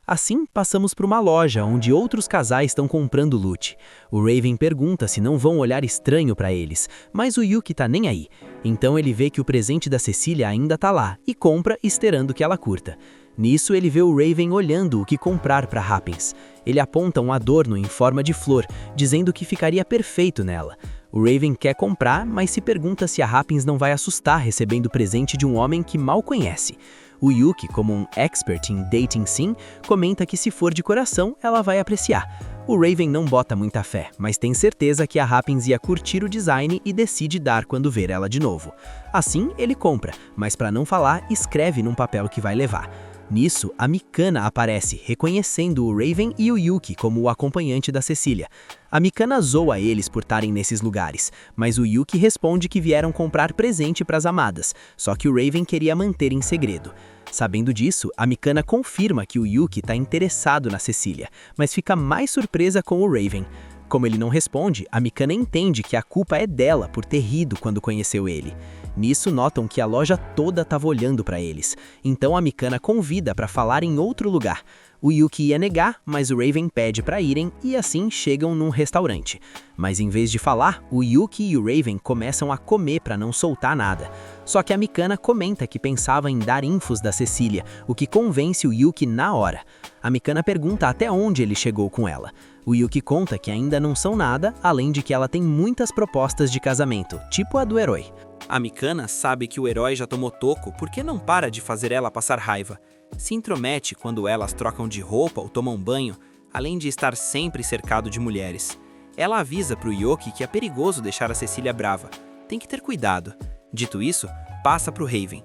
Assim, passamos para uma loja onde outros casais estão comprando loot. O Raven pergunta se não vão olhar estranho para eles, mas o Yuki tá nem aí. Então ele vê que o presente da Cecília ainda tá lá e compra esperando que ela curta. Nisso ele vê o Raven olhando o que comprar para Happins. Ele aponta um adorno em forma de flor, dizendo que ficaria perfeito nela. O Raven quer comprar, mas se pergunta se a Happins não vai assustar recebendo o presente de um homem que mal conhece. O Yuki, como um expert em dating sim, comenta que se for de coração, ela vai apreciar. O Raven não bota muita fé, mas tem certeza que a Happins ia curtir o design e decide dar quando ver ela de novo. Assim, ele compra, mas para não falar, escreve num papel que vai levar. Nisso, a Mikana aparece, reconhecendo o Raven e o Yuki como o acompanhante da Cecília. A Mikana zoa eles por estarem nesses lugares, mas o Yuki responde que vieram comprar presente para as amadas, só que o Raven queria manter em segredo. Sabendo disso, a Mikana confirma que o Yuki está interessado na Cecília, mas fica mais surpresa com o Raven. Como ele não responde, a Mikana entende que a culpa é dela por ter rido quando conheceu ele. Nisso notam que a loja toda estava olhando para eles, então a Mikana convida para falar em outro lugar. O Yuki ia negar, mas o Raven pede para irem e assim chegam num restaurante. Mas em vez de falar, o Yuki e o Raven começam a comer para não soltar nada. Só que a Mikana comenta que pensava em dar infos da Cecília, o que convence o Yuki na hora. A Mikana pergunta até onde ele chegou com ela. O Yuki conta que ainda não são nada, além de que ela tem muitas propostas de casamento, tipo a do herói. A Mikana sabe que o herói já tomou toco porque não para de fazer ela passar raiva. Se intromete quando elas trocam de roupa ou tomam banho, além de estar sempre cercado de mulheres. Ela avisa pro Yoki que é perigoso deixar a Cecília brava. Tem que ter cuidado. Dito isso, passa pro Raven.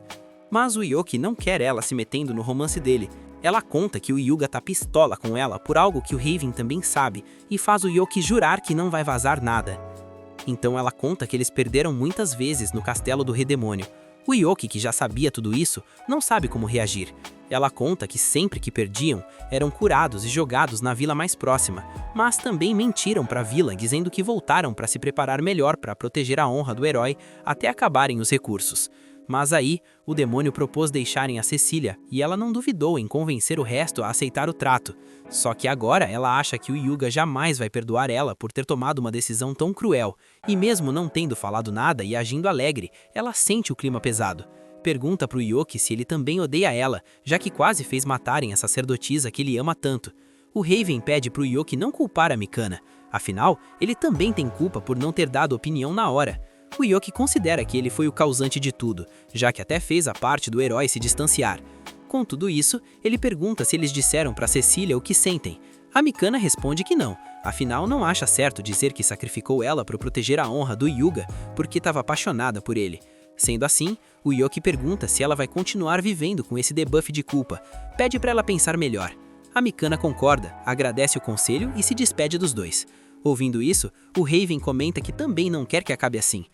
Mas o Yoki não quer ela se metendo no romance dele. Ela conta que o Hyuga tá pistola com ela por algo que o Raven também sabe e faz o Yoki jurar que não vai vazar nada. Então ela conta que eles perderam muitas vezes no castelo do Rei Demônio. O Yoki, que já sabia tudo isso, não sabe como reagir. Ela conta que sempre que perdiam, eram curados e jogados na vila mais próxima, mas também mentiram para a vila dizendo que voltaram para se preparar melhor para proteger a honra do herói até acabarem os recursos. Mas aí, o demônio propôs deixarem a Cecília e ela não duvidou em convencer o resto a aceitar o trato. Só que agora ela acha que o Hyuga jamais vai perdoar ela por ter tomado uma decisão tão cruel. E mesmo não tendo falado nada e agindo alegre, ela sente o clima pesado. Pergunta pro Yoki se ele também odeia ela, já que quase fez matarem a sacerdotisa que ele ama tanto. O Raven pede pro Yoki não culpar a Mikana. Afinal, ele também tem culpa por não ter dado opinião na hora. O Yoki considera que ele foi o causante de tudo, já que até fez a parte do herói se distanciar. Com tudo isso, ele pergunta se eles disseram para Cecília o que sentem. A Mikana responde que não, afinal não acha certo dizer que sacrificou ela para proteger a honra do Hyuga porque estava apaixonada por ele. Sendo assim, o Yoki pergunta se ela vai continuar vivendo com esse debuff de culpa, pede para ela pensar melhor. A Mikana concorda, agradece o conselho e se despede dos dois. Ouvindo isso, o Raven comenta que também não quer que acabe assim.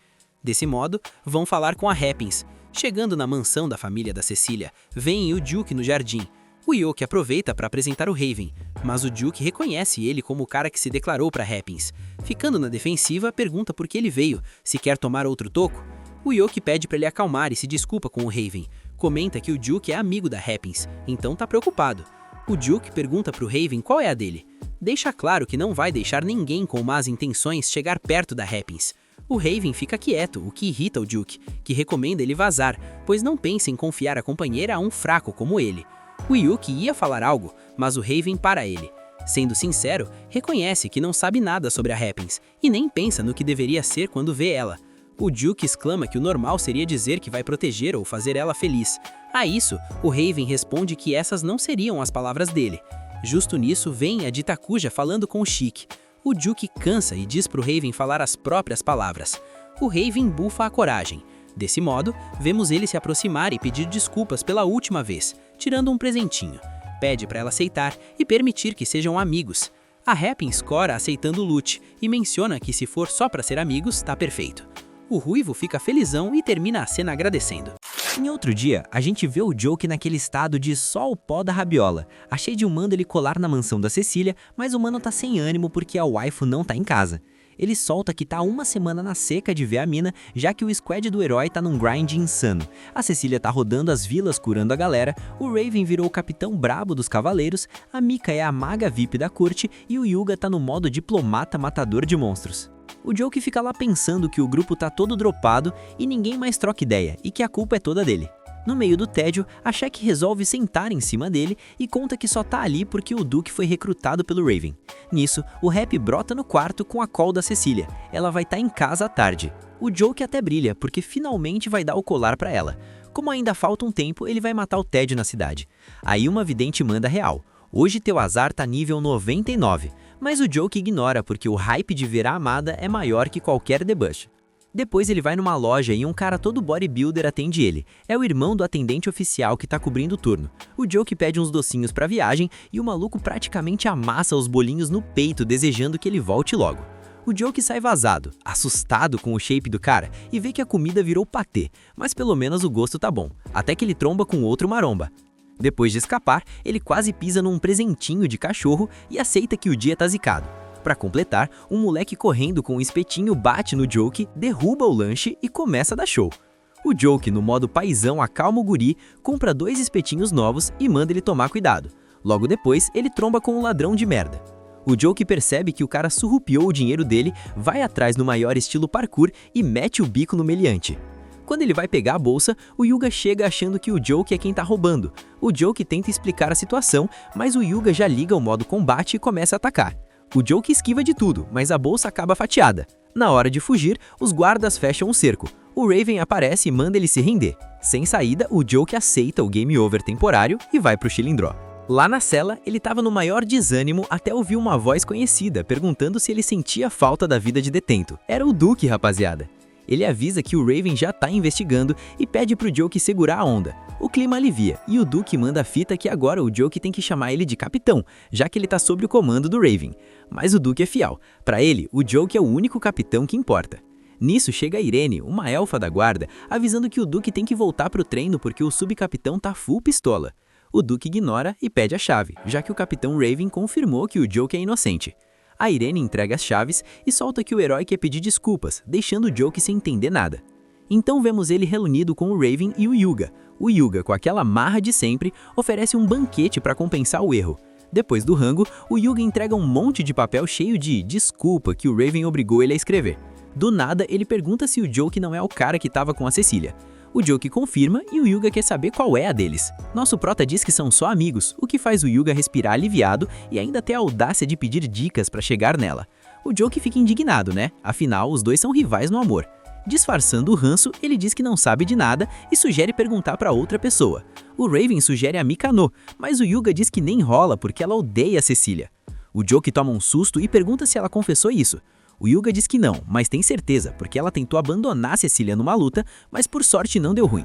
Desse modo, vão falar com a Happins. Chegando na mansão da família da Cecília, veem o Duke no jardim. O Yoki aproveita para apresentar o Raven, mas o Duke reconhece ele como o cara que se declarou para Happins. Ficando na defensiva, pergunta por que ele veio, se quer tomar outro toco. O Yoki pede para ele acalmar e se desculpa com o Raven. Comenta que o Duke é amigo da Happins, então tá preocupado. O Duke pergunta pro Raven qual é a dele. Deixa claro que não vai deixar ninguém com más intenções chegar perto da Happins. O Raven fica quieto, o que irrita o Duke, que recomenda ele vazar, pois não pensa em confiar a companheira a um fraco como ele. O Yuki ia falar algo, mas o Raven para ele. Sendo sincero, reconhece que não sabe nada sobre a Happins e nem pensa no que deveria ser quando vê ela. O Duke exclama que o normal seria dizer que vai proteger ou fazer ela feliz. A isso, o Raven responde que essas não seriam as palavras dele. Justo nisso, vem a de Takuja falando com o Shiki. O Duke cansa e diz pro Raven falar as próprias palavras. O Raven bufa a coragem. Desse modo, vemos ele se aproximar e pedir desculpas pela última vez, tirando um presentinho. Pede para ela aceitar e permitir que sejam amigos. A Happins cora aceitando o lute e menciona que se for só para ser amigos, tá perfeito. O Ruivo fica felizão e termina a cena agradecendo. Em outro dia, a gente vê o Joke naquele estado de só o pó da rabiola. A Shade manda ele colar na mansão da Cecília, mas o mano tá sem ânimo porque a waifu não tá em casa. Ele solta que tá uma semana na seca de ver a mina, já que o squad do herói tá num grind insano. A Cecília tá rodando as vilas curando a galera, o Raven virou o capitão brabo dos cavaleiros, a Mika é a maga VIP da corte e o Hyuga tá no modo diplomata matador de monstros. O Joke fica lá pensando que o grupo tá todo dropado e ninguém mais troca ideia e que a culpa é toda dele. No meio do tédio, a Shek resolve sentar em cima dele e conta que só tá ali porque o Duke foi recrutado pelo Raven. Nisso, o Rap brota no quarto com a call da Cecília. Ela vai estar em casa à tarde. O Joke até brilha porque finalmente vai dar o colar pra ela. Como ainda falta um tempo, ele vai matar o tédio na cidade. Aí uma vidente manda real. Hoje teu azar tá nível 99. Mas o Joke ignora porque o hype de ver a amada é maior que qualquer debuff. Depois ele vai numa loja e um cara todo bodybuilder atende ele. É o irmão do atendente oficial que tá cobrindo o turno. O Joke pede uns docinhos pra viagem e o maluco praticamente amassa os bolinhos no peito desejando que ele volte logo. O Joke sai vazado, assustado com o shape do cara e vê que a comida virou patê, mas pelo menos o gosto tá bom, até que ele tromba com outro maromba. Depois de escapar, ele quase pisa num presentinho de cachorro e aceita que o dia tá zicado. Pra completar, um moleque correndo com um espetinho bate no Joke, derruba o lanche e começa a dar show. O Joke, no modo paizão, acalma o guri, compra 2 espetinhos novos e manda ele tomar cuidado. Logo depois, ele tromba com um ladrão de merda. O Joke percebe que o cara surrupiou o dinheiro dele, vai atrás no maior estilo parkour e mete o bico no meliante. Quando ele vai pegar a bolsa, o Yuga chega achando que o Joke é quem tá roubando. O Joke tenta explicar a situação, mas o Yuga já liga o modo combate e começa a atacar. O Joke esquiva de tudo, mas a bolsa acaba fatiada. Na hora de fugir, os guardas fecham o cerco. O Raven aparece e manda ele se render. Sem saída, o Joke aceita o game over temporário e vai pro Chilindró. Lá na cela, ele estava no maior desânimo até ouvir uma voz conhecida perguntando se ele sentia falta da vida de detento. Era o Duke, rapaziada. Ele avisa que o Raven já tá investigando e pede pro Joke segurar a onda. O clima alivia e o Duke manda a fita que agora o Joke tem que chamar ele de capitão, já que ele tá sob o comando do Raven. Mas o Duke é fiel. Pra ele, o Joke é o único capitão que importa. Nisso chega a Irene, uma elfa da guarda, avisando que o Duke tem que voltar pro treino porque o subcapitão tá full pistola. O Duke ignora e pede a chave, já que o capitão Raven confirmou que o Joke é inocente. A Irene entrega as chaves e solta que o herói quer pedir desculpas, deixando o Joke sem entender nada. Então vemos ele reunido com o Raven e o Yuga. O Yuga, com aquela marra de sempre, oferece um banquete para compensar o erro. Depois do rango, o Yuga entrega um monte de papel cheio de desculpa que o Raven obrigou ele a escrever. Do nada, ele pergunta se o Joke não é o cara que estava com a Cecília. O Joke confirma e o Yuga quer saber qual é a deles. Nosso prota diz que são só amigos, o que faz o Yuga respirar aliviado e ainda ter a audácia de pedir dicas para chegar nela. O Joke fica indignado, né? Afinal, os dois são rivais no amor. Disfarçando o ranço, ele diz que não sabe de nada e sugere perguntar para outra pessoa. O Raven sugere a Mikano, mas o Yuga diz que nem rola porque ela odeia a Cecília. O Joke toma um susto e pergunta se ela confessou isso. O Yuga diz que não, mas tem certeza, porque ela tentou abandonar Cecília numa luta, mas por sorte não deu ruim.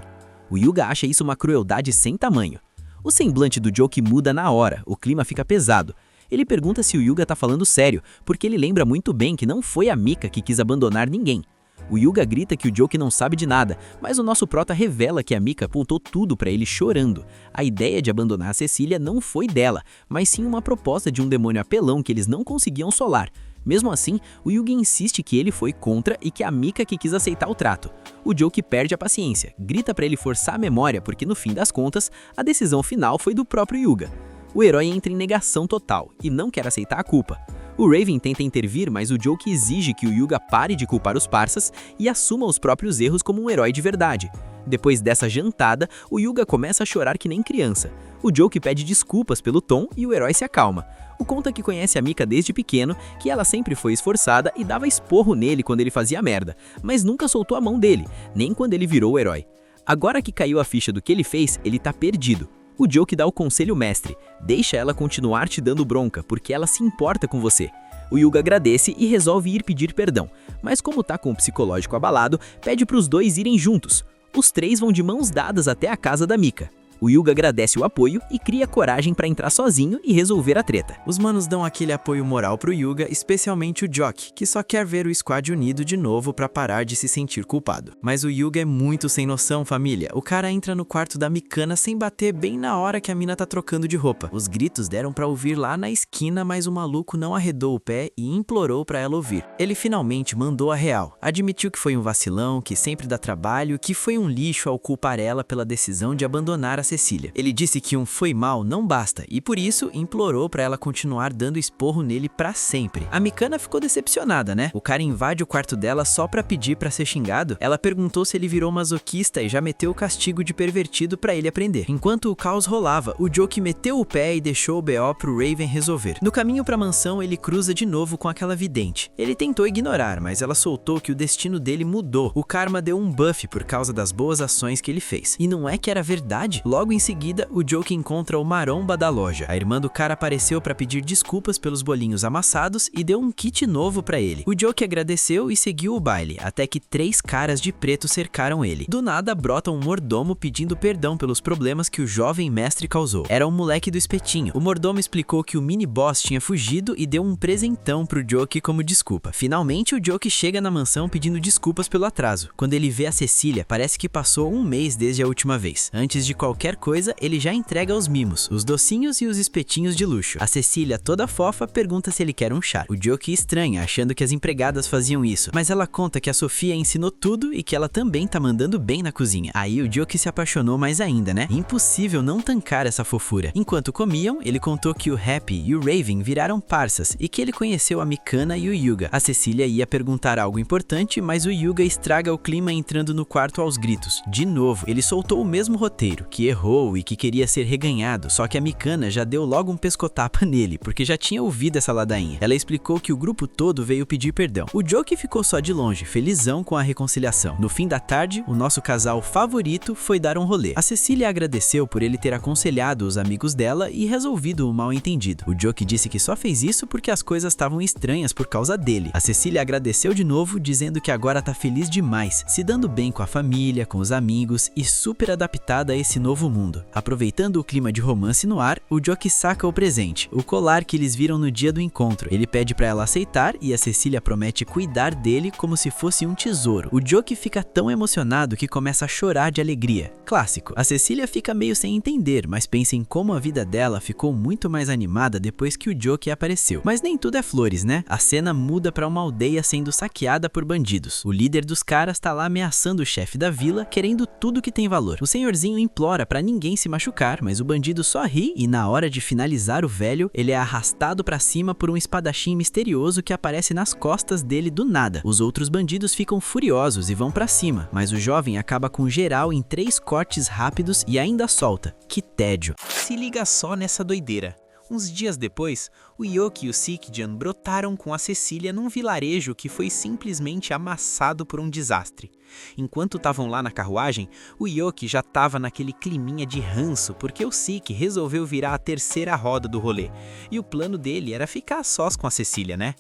O Yuga acha isso uma crueldade sem tamanho. O semblante do Joke muda na hora, o clima fica pesado. Ele pergunta se o Yuga tá falando sério, porque ele lembra muito bem que não foi a Mika que quis abandonar ninguém. O Yuga grita que o Joke não sabe de nada, mas o nosso prota revela que a Mika apontou tudo pra ele chorando. A ideia de abandonar a Cecília não foi dela, mas sim uma proposta de um demônio apelão que eles não conseguiam solar. Mesmo assim, o Yuga insiste que ele foi contra e que a Mika que quis aceitar o trato. O Joke perde a paciência, grita pra ele forçar a memória porque no fim das contas, a decisão final foi do próprio Yuga. O herói entra em negação total e não quer aceitar a culpa. O Raven tenta intervir, mas o Joke exige que o Yuga pare de culpar os parças e assuma os próprios erros como um herói de verdade. Depois dessa jantada, o Yuga começa a chorar que nem criança. O Joke pede desculpas pelo tom e o herói se acalma. O conta que conhece a Mika desde pequeno, que ela sempre foi esforçada e dava esporro nele quando ele fazia merda, mas nunca soltou a mão dele, nem quando ele virou o herói. Agora que caiu a ficha do que ele fez, ele tá perdido. O Joke dá o conselho mestre, deixa ela continuar te dando bronca, porque ela se importa com você. O Yuga agradece e resolve ir pedir perdão, mas como tá com o psicológico abalado, pede pros dois irem juntos. Os três vão de mãos dadas até a casa da Mika. O Yuga agradece o apoio e cria coragem pra entrar sozinho e resolver a treta. Os manos dão aquele apoio moral pro Yuga, especialmente o Joke, que só quer ver o squad unido de novo pra parar de se sentir culpado. Mas o Yuga é muito sem noção, família. O cara entra no quarto da Mikana sem bater bem na hora que a mina tá trocando de roupa. Os gritos deram pra ouvir lá na esquina, mas o maluco não arredou o pé e implorou pra ela ouvir. Ele finalmente mandou a real. Admitiu que foi um vacilão, que sempre dá trabalho, que foi um lixo ao culpar ela pela decisão de abandonar a Cecília. Ele disse que um foi mal não basta e por isso implorou pra ela continuar dando esporro nele pra sempre. A Mikana ficou decepcionada, né? O cara invade o quarto dela só pra pedir pra ser xingado. Ela perguntou se ele virou masoquista e já meteu o castigo de pervertido pra ele aprender. Enquanto o caos rolava, o Joke meteu o pé e deixou o BO pro Raven resolver. No caminho pra mansão, ele cruza de novo com aquela vidente. Ele tentou ignorar, mas ela soltou que o destino dele mudou. O karma deu um buff por causa das boas ações que ele fez. E não é que era verdade? Logo em seguida, o Joke encontra o maromba da loja. A irmã do cara apareceu pra pedir desculpas pelos bolinhos amassados e deu um kit novo pra ele. O Joke agradeceu e seguiu o baile, até que 3 caras de preto cercaram ele. Do nada, brota um mordomo pedindo perdão pelos problemas que o jovem mestre causou. Era um moleque do espetinho. O mordomo explicou que o mini-boss tinha fugido e deu um presentão pro Joke como desculpa. Finalmente, o Joke chega na mansão pedindo desculpas pelo atraso. Quando ele vê a Cecília, parece que passou um mês desde a última vez. Antes de qualquer qualquer coisa, ele já entrega os mimos, os docinhos e os espetinhos de luxo. A Cecília, toda fofa, pergunta se ele quer um chá. O Joki estranha, achando que as empregadas faziam isso, mas ela conta que a Sofia ensinou tudo e que ela também tá mandando bem na cozinha. Aí o Joki se apaixonou mais ainda, né? Impossível não tancar essa fofura. Enquanto comiam, ele contou que o Happy e o Raven viraram parças e que ele conheceu a Mikana e o Yuga. A Cecília ia perguntar algo importante, mas o Yuga estraga o clima entrando no quarto aos gritos. De novo, ele soltou o mesmo roteiro, que errou e que queria ser reganhado, só que a Mikana já deu logo um pescotapa nele, porque já tinha ouvido essa ladainha. Ela explicou que o grupo todo veio pedir perdão. O Joki ficou só de longe, felizão com a reconciliação. No fim da tarde, o nosso casal favorito foi dar um rolê. A Cecília agradeceu por ele ter aconselhado os amigos dela e resolvido o mal-entendido. O Joki disse que só fez isso porque as coisas estavam estranhas por causa dele. A Cecília agradeceu de novo, dizendo que agora tá feliz demais, se dando bem com a família, com os amigos e super adaptada a esse novo mundo. Aproveitando o clima de romance no ar, o Joki saca o presente, o colar que eles viram no dia do encontro. Ele pede pra ela aceitar e a Cecília promete cuidar dele como se fosse um tesouro. O Joki fica tão emocionado que começa a chorar de alegria. Clássico. A Cecília fica meio sem entender, mas pensa em como a vida dela ficou muito mais animada depois que o Joki apareceu. Mas nem tudo é flores, né? A cena muda pra uma aldeia sendo saqueada por bandidos. O líder dos caras tá lá ameaçando o chefe da vila, querendo tudo que tem valor. O senhorzinho implora pra ninguém se machucar, mas o bandido só ri e na hora de finalizar o velho, ele é arrastado pra cima por um espadachim misterioso que aparece nas costas dele do nada. Os outros bandidos ficam furiosos e vão pra cima, mas o jovem acaba com geral em 3 cortes rápidos e ainda solta. Que tédio. Se liga só nessa doideira. Uns dias depois, o Yoki e o Sikjan brotaram com a Cecília num vilarejo que foi simplesmente amassado por um desastre. Enquanto estavam lá na carruagem, o Yoki já estava naquele climinha de ranço porque o Sik resolveu virar a terceira roda do rolê. E o plano dele era ficar a sós com a Cecília, né?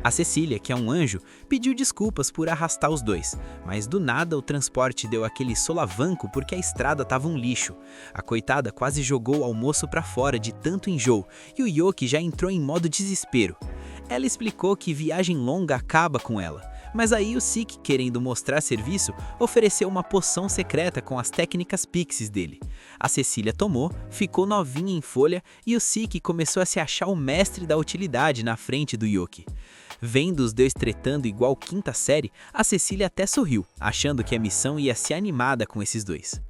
A Cecília, que é um anjo, pediu desculpas por arrastar os dois, mas do nada o transporte deu aquele solavanco porque a estrada tava um lixo. A coitada quase jogou o almoço pra fora de tanto enjoo e o Yoki já entrou em modo desespero. Ela explicou que viagem longa acaba com ela, mas aí o Sik, querendo mostrar serviço, ofereceu uma poção secreta com as técnicas pixies dele. A Cecília tomou, ficou novinha em folha e o Sik começou a se achar o mestre da utilidade na frente do Yoki. Vendo os dois tretando igual quinta série, a Cecília até sorriu, achando que a missão ia ser animada com esses dois.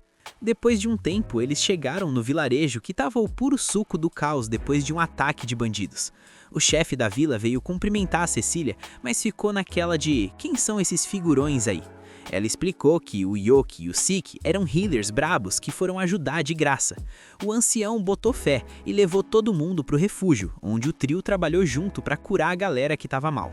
Depois de um tempo, eles chegaram no vilarejo que estava o puro suco do caos depois de um ataque de bandidos. O chefe da vila veio cumprimentar a Cecília, mas ficou naquela de quem são esses figurões aí? Ela explicou que o Yoki e o Sik eram healers brabos que foram ajudar de graça. O ancião botou fé e levou todo mundo pro refúgio, onde o trio trabalhou junto para curar a galera que tava mal.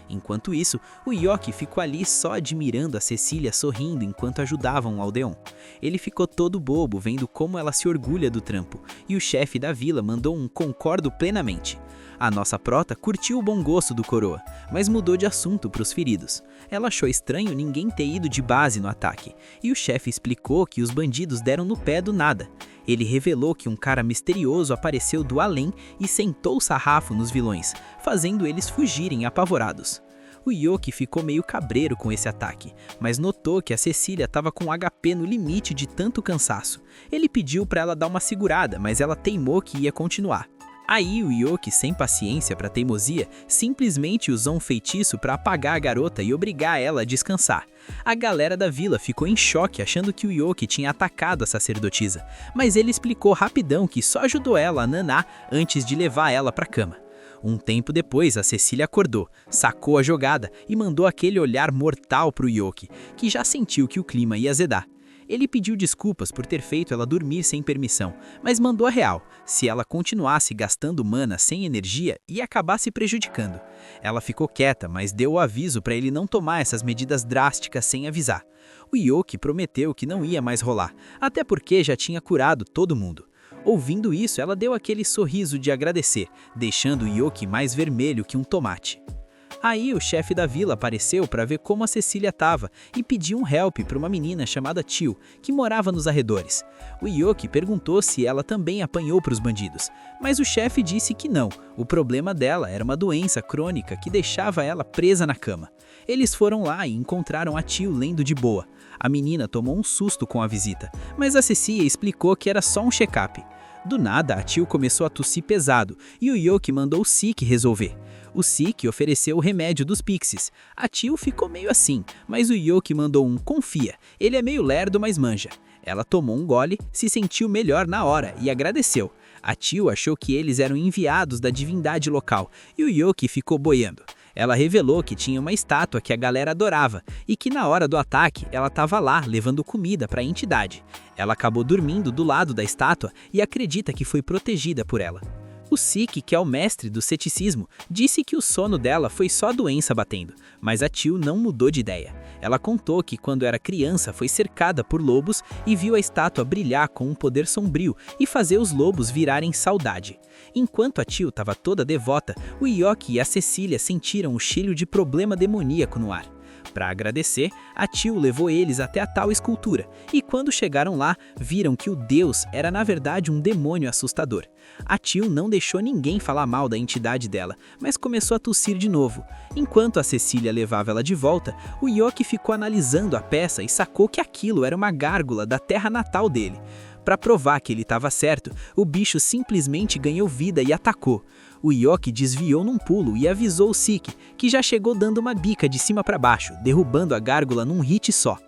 Enquanto isso, o Yoki ficou ali só admirando a Cecília sorrindo enquanto ajudavam o aldeão. Ele ficou todo bobo vendo como ela se orgulha do trampo, e o chefe da vila mandou um concordo plenamente. A nossa prota curtiu o bom gosto do coroa, mas mudou de assunto para os feridos. Ela achou estranho ninguém ter ido de base no ataque, e o chefe explicou que os bandidos deram no pé do nada. Ele revelou que um cara misterioso apareceu do além e sentou o sarrafo nos vilões, fazendo eles fugirem apavorados. O Yoki ficou meio cabreiro com esse ataque, mas notou que a Cecília estava com HP no limite de tanto cansaço. Ele pediu para ela dar uma segurada, mas ela teimou que ia continuar. Aí o Yoki, sem paciência para teimosia, simplesmente usou um feitiço para apagar a garota e obrigar ela a descansar. A galera da vila ficou em choque achando que o Yoki tinha atacado a sacerdotisa, mas ele explicou rapidão que só ajudou ela a nanar antes de levar ela para cama. Um tempo depois, a Cecília acordou, sacou a jogada e mandou aquele olhar mortal pro Yoki, que já sentiu que o clima ia azedar. Ele pediu desculpas por ter feito ela dormir sem permissão, mas mandou a real. Se ela continuasse gastando mana sem energia, ia acabar se prejudicando. Ela ficou quieta, mas deu o aviso para ele não tomar essas medidas drásticas sem avisar. O Yoki prometeu que não ia mais rolar, até porque já tinha curado todo mundo. Ouvindo isso, ela deu aquele sorriso de agradecer, deixando o Yoki mais vermelho que um tomate. Aí o chefe da vila apareceu para ver como a Cecília estava e pediu um help para uma menina chamada Tio, que morava nos arredores. O Yoki perguntou se ela também apanhou para os bandidos, mas o chefe disse que não, o problema dela era uma doença crônica que deixava ela presa na cama. Eles foram lá e encontraram a Tio lendo de boa. A menina tomou um susto com a visita, mas a Cecília explicou que era só um check-up. Do nada, a Tio começou a tossir pesado e o Yoki mandou o Sik resolver. O Sik ofereceu o remédio dos pixies. A Tio ficou meio assim, mas o Yoki mandou um confia. Ele é meio lerdo, mas manja. Ela tomou um gole, se sentiu melhor na hora e agradeceu. A Tio achou que eles eram enviados da divindade local e o Yoki ficou boiando. Ela revelou que tinha uma estátua que a galera adorava e que na hora do ataque ela estava lá levando comida para a entidade. Ela acabou dormindo do lado da estátua e acredita que foi protegida por ela. O Sik, que é o mestre do ceticismo, disse que o sono dela foi só doença batendo, mas a Tio não mudou de ideia. Ela contou que quando era criança foi cercada por lobos e viu a estátua brilhar com um poder sombrio e fazer os lobos virarem saudade. Enquanto a Tio estava toda devota, o Yoki e a Cecília sentiram o cheiro de problema demoníaco no ar. Para agradecer, a Tio levou eles até a tal escultura, e quando chegaram lá, viram que o deus era na verdade um demônio assustador. A Tio não deixou ninguém falar mal da entidade dela, mas começou a tossir de novo. Enquanto a Cecília levava ela de volta, o Yoki ficou analisando a peça e sacou que aquilo era uma gárgula da terra natal dele. Para provar que ele estava certo, o bicho simplesmente ganhou vida e atacou. O Yoki desviou num pulo e avisou o Sik, que já chegou dando uma bica de cima para baixo, derrubando a gárgula num hit só.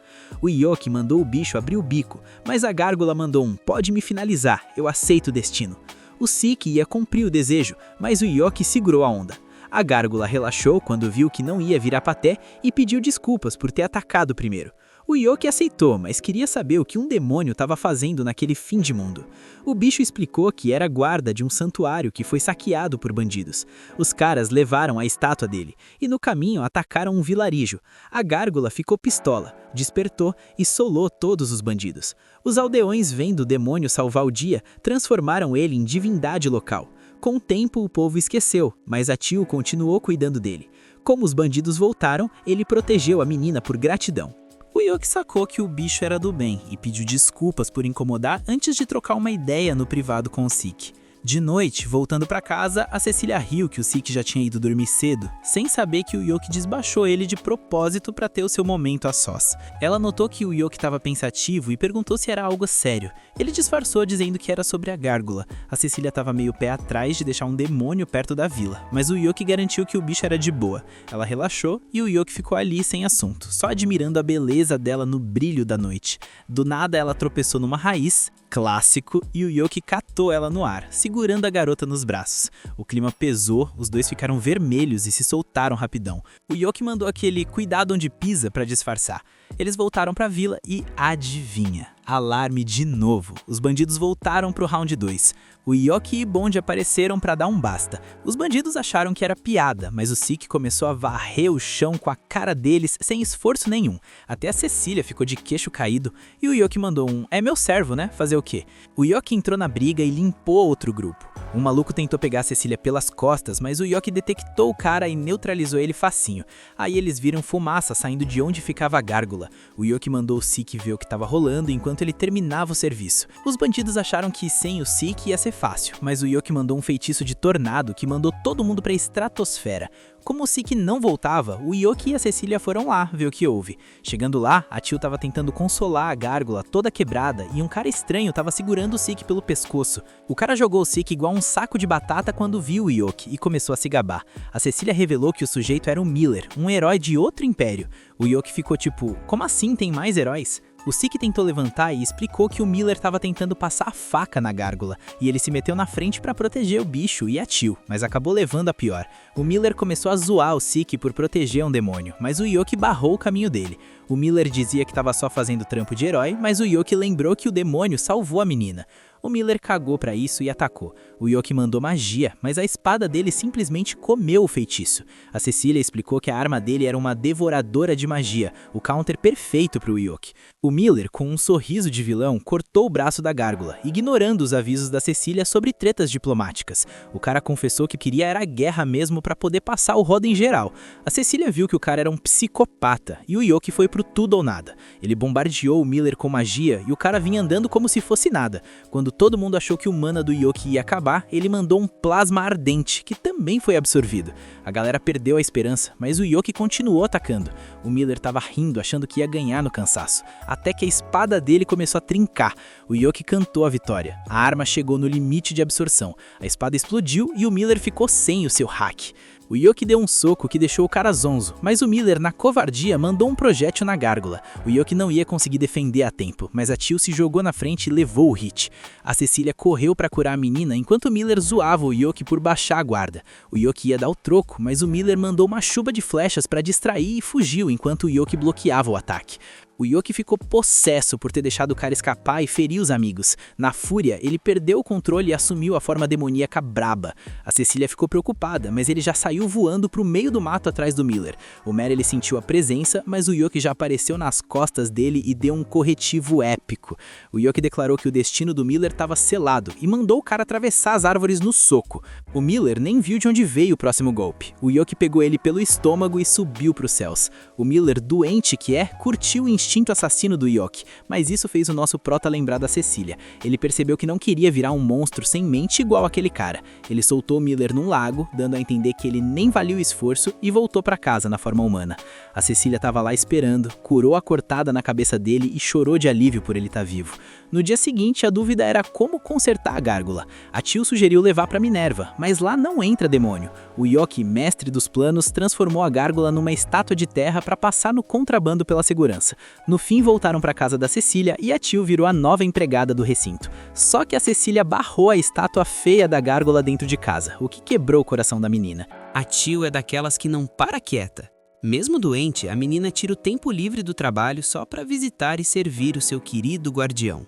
O Yoki mandou o bicho abrir o bico, mas a gárgula mandou um "pode me finalizar, eu aceito o destino". O Sik ia cumprir o desejo, mas o Yoki segurou a onda. A gárgula relaxou quando viu que não ia virar paté e pediu desculpas por ter atacado primeiro. O Yoki aceitou, mas queria saber o que um demônio estava fazendo naquele fim de mundo. O bicho explicou que era guarda de um santuário que foi saqueado por bandidos. Os caras levaram a estátua dele e no caminho atacaram um vilarejo. A gárgula ficou pistola, despertou e solou todos os bandidos. Os aldeões, vendo o demônio salvar o dia, transformaram ele em divindade local. Com o tempo, o povo esqueceu, mas a Tio continuou cuidando dele. Como os bandidos voltaram, ele protegeu a menina por gratidão. O Yoki sacou que o bicho era do bem e pediu desculpas por incomodar antes de trocar uma ideia no privado com o Sik. De noite, voltando para casa, a Cecília riu que o Sik já tinha ido dormir cedo, sem saber que o Yoki desbaixou ele de propósito para ter o seu momento a sós. Ela notou que o Yoki estava pensativo e perguntou se era algo sério. Ele disfarçou dizendo que era sobre a gárgula. A Cecília estava meio pé atrás de deixar um demônio perto da vila, mas o Yoki garantiu que o bicho era de boa. Ela relaxou e o Yoki ficou ali sem assunto, só admirando a beleza dela no brilho da noite. Do nada ela tropeçou numa raiz, clássico, e o Yoki catou ela no ar, segurando a garota nos braços. O clima pesou, os dois ficaram vermelhos e se soltaram rapidão. O Yoki mandou aquele "cuidado onde pisa" para disfarçar. Eles voltaram para a vila e adivinha? Alarme de novo. Os bandidos voltaram pro round 2. O Yoki e Bond apareceram para dar um basta. Os bandidos acharam que era piada, mas o Sik começou a varrer o chão com a cara deles sem esforço nenhum. Até a Cecília ficou de queixo caído e o Yoki mandou um "é meu servo, né? Fazer o quê?". O Yoki entrou na briga e limpou outro grupo. Um maluco tentou pegar a Cecília pelas costas, mas o Yoki detectou o cara e neutralizou ele facinho. Aí eles viram fumaça saindo de onde ficava a gárgula. O Yoki mandou o Sik ver o que estava rolando enquanto ele terminava o serviço. Os bandidos acharam que sem o Sik ia ser fácil, mas o Yoki mandou um feitiço de tornado que mandou todo mundo para a estratosfera. Como o Sik não voltava, o Yoki e a Cecília foram lá ver o que houve. Chegando lá, a Tio estava tentando consolar a gárgula toda quebrada e um cara estranho estava segurando o Sik pelo pescoço. O cara jogou o Sik igual um saco de batata quando viu o Yoki e começou a se gabar. A Cecília revelou que o sujeito era o Miller, um herói de outro império. O Yoki ficou tipo, como assim tem mais heróis? O Sik tentou levantar e explicou que o Miller estava tentando passar a faca na gárgula, e ele se meteu na frente para proteger o bicho e a Tio, mas acabou levando a pior. O Miller começou a zoar o Sik por proteger um demônio, mas o Yoki barrou o caminho dele. O Miller dizia que estava só fazendo trampo de herói, mas o Yoki lembrou que o demônio salvou a menina. O Miller cagou pra isso e atacou. O Yoki mandou magia, mas a espada dele simplesmente comeu o feitiço. A Cecília explicou que a arma dele era uma devoradora de magia, o counter perfeito pro Yoki. O Miller, com um sorriso de vilão, cortou o braço da gárgula, ignorando os avisos da Cecília sobre tretas diplomáticas. O cara confessou que queria era a guerra mesmo pra poder passar o rodo em geral. A Cecília viu que o cara era um psicopata e o Yoki foi pro tudo ou nada. Ele bombardeou o Miller com magia e o cara vinha andando como se fosse nada. Quando todo mundo achou que o mana do Yoki ia acabar, ele mandou um plasma ardente, que também foi absorvido. A galera perdeu a esperança, mas o Yoki continuou atacando. O Miller tava rindo, achando que ia ganhar no cansaço, até que a espada dele começou a trincar. O Yoki cantou a vitória. A arma chegou no limite de absorção. A espada explodiu e o Miller ficou sem o seu hack. O Yoki deu um soco que deixou o cara zonzo, mas o Miller, na covardia, mandou um projétil na gárgula. O Yoki não ia conseguir defender a tempo, mas a Teal se jogou na frente e levou o hit. A Cecília correu para curar a menina enquanto o Miller zoava o Yoki por baixar a guarda. O Yoki ia dar o troco, mas o Miller mandou uma chuva de flechas para distrair e fugiu enquanto o Yoki bloqueava o ataque. O Yoki ficou possesso por ter deixado o cara escapar e ferir os amigos. Na fúria, ele perdeu o controle e assumiu a forma demoníaca braba. A Cecília ficou preocupada, mas ele já saiu voando pro meio do mato atrás do Miller. O Merrill sentiu a presença, mas o Yoki já apareceu nas costas dele e deu um corretivo épico. O Yoki declarou que o destino do Miller estava selado e mandou o cara atravessar as árvores no soco. O Miller nem viu de onde veio o próximo golpe. O Yoki pegou ele pelo estômago e subiu pros céus. O Miller, doente que é, curtiu o instinto assassino do Yoki, mas isso fez o nosso prota lembrar da Cecília. Ele percebeu que não queria virar um monstro sem mente igual aquele cara. Ele soltou Miller num lago, dando a entender que ele nem valia o esforço e voltou para casa na forma humana. A Cecília estava lá esperando, curou a cortada na cabeça dele e chorou de alívio por ele estar vivo. No dia seguinte, a dúvida era como consertar a gárgula. A Teal sugeriu levar para Minerva, mas lá não entra demônio. O Yoki, mestre dos planos, transformou a gárgula numa estátua de terra para passar no contrabando pela segurança. No fim, voltaram para casa da Cecília e a Teal virou a nova empregada do recinto. Só que a Cecília barrou a estátua feia da gárgula dentro de casa, o que quebrou o coração da menina. A Teal é daquelas que não para quieta. Mesmo doente, a menina tira o tempo livre do trabalho só para visitar e servir o seu querido guardião.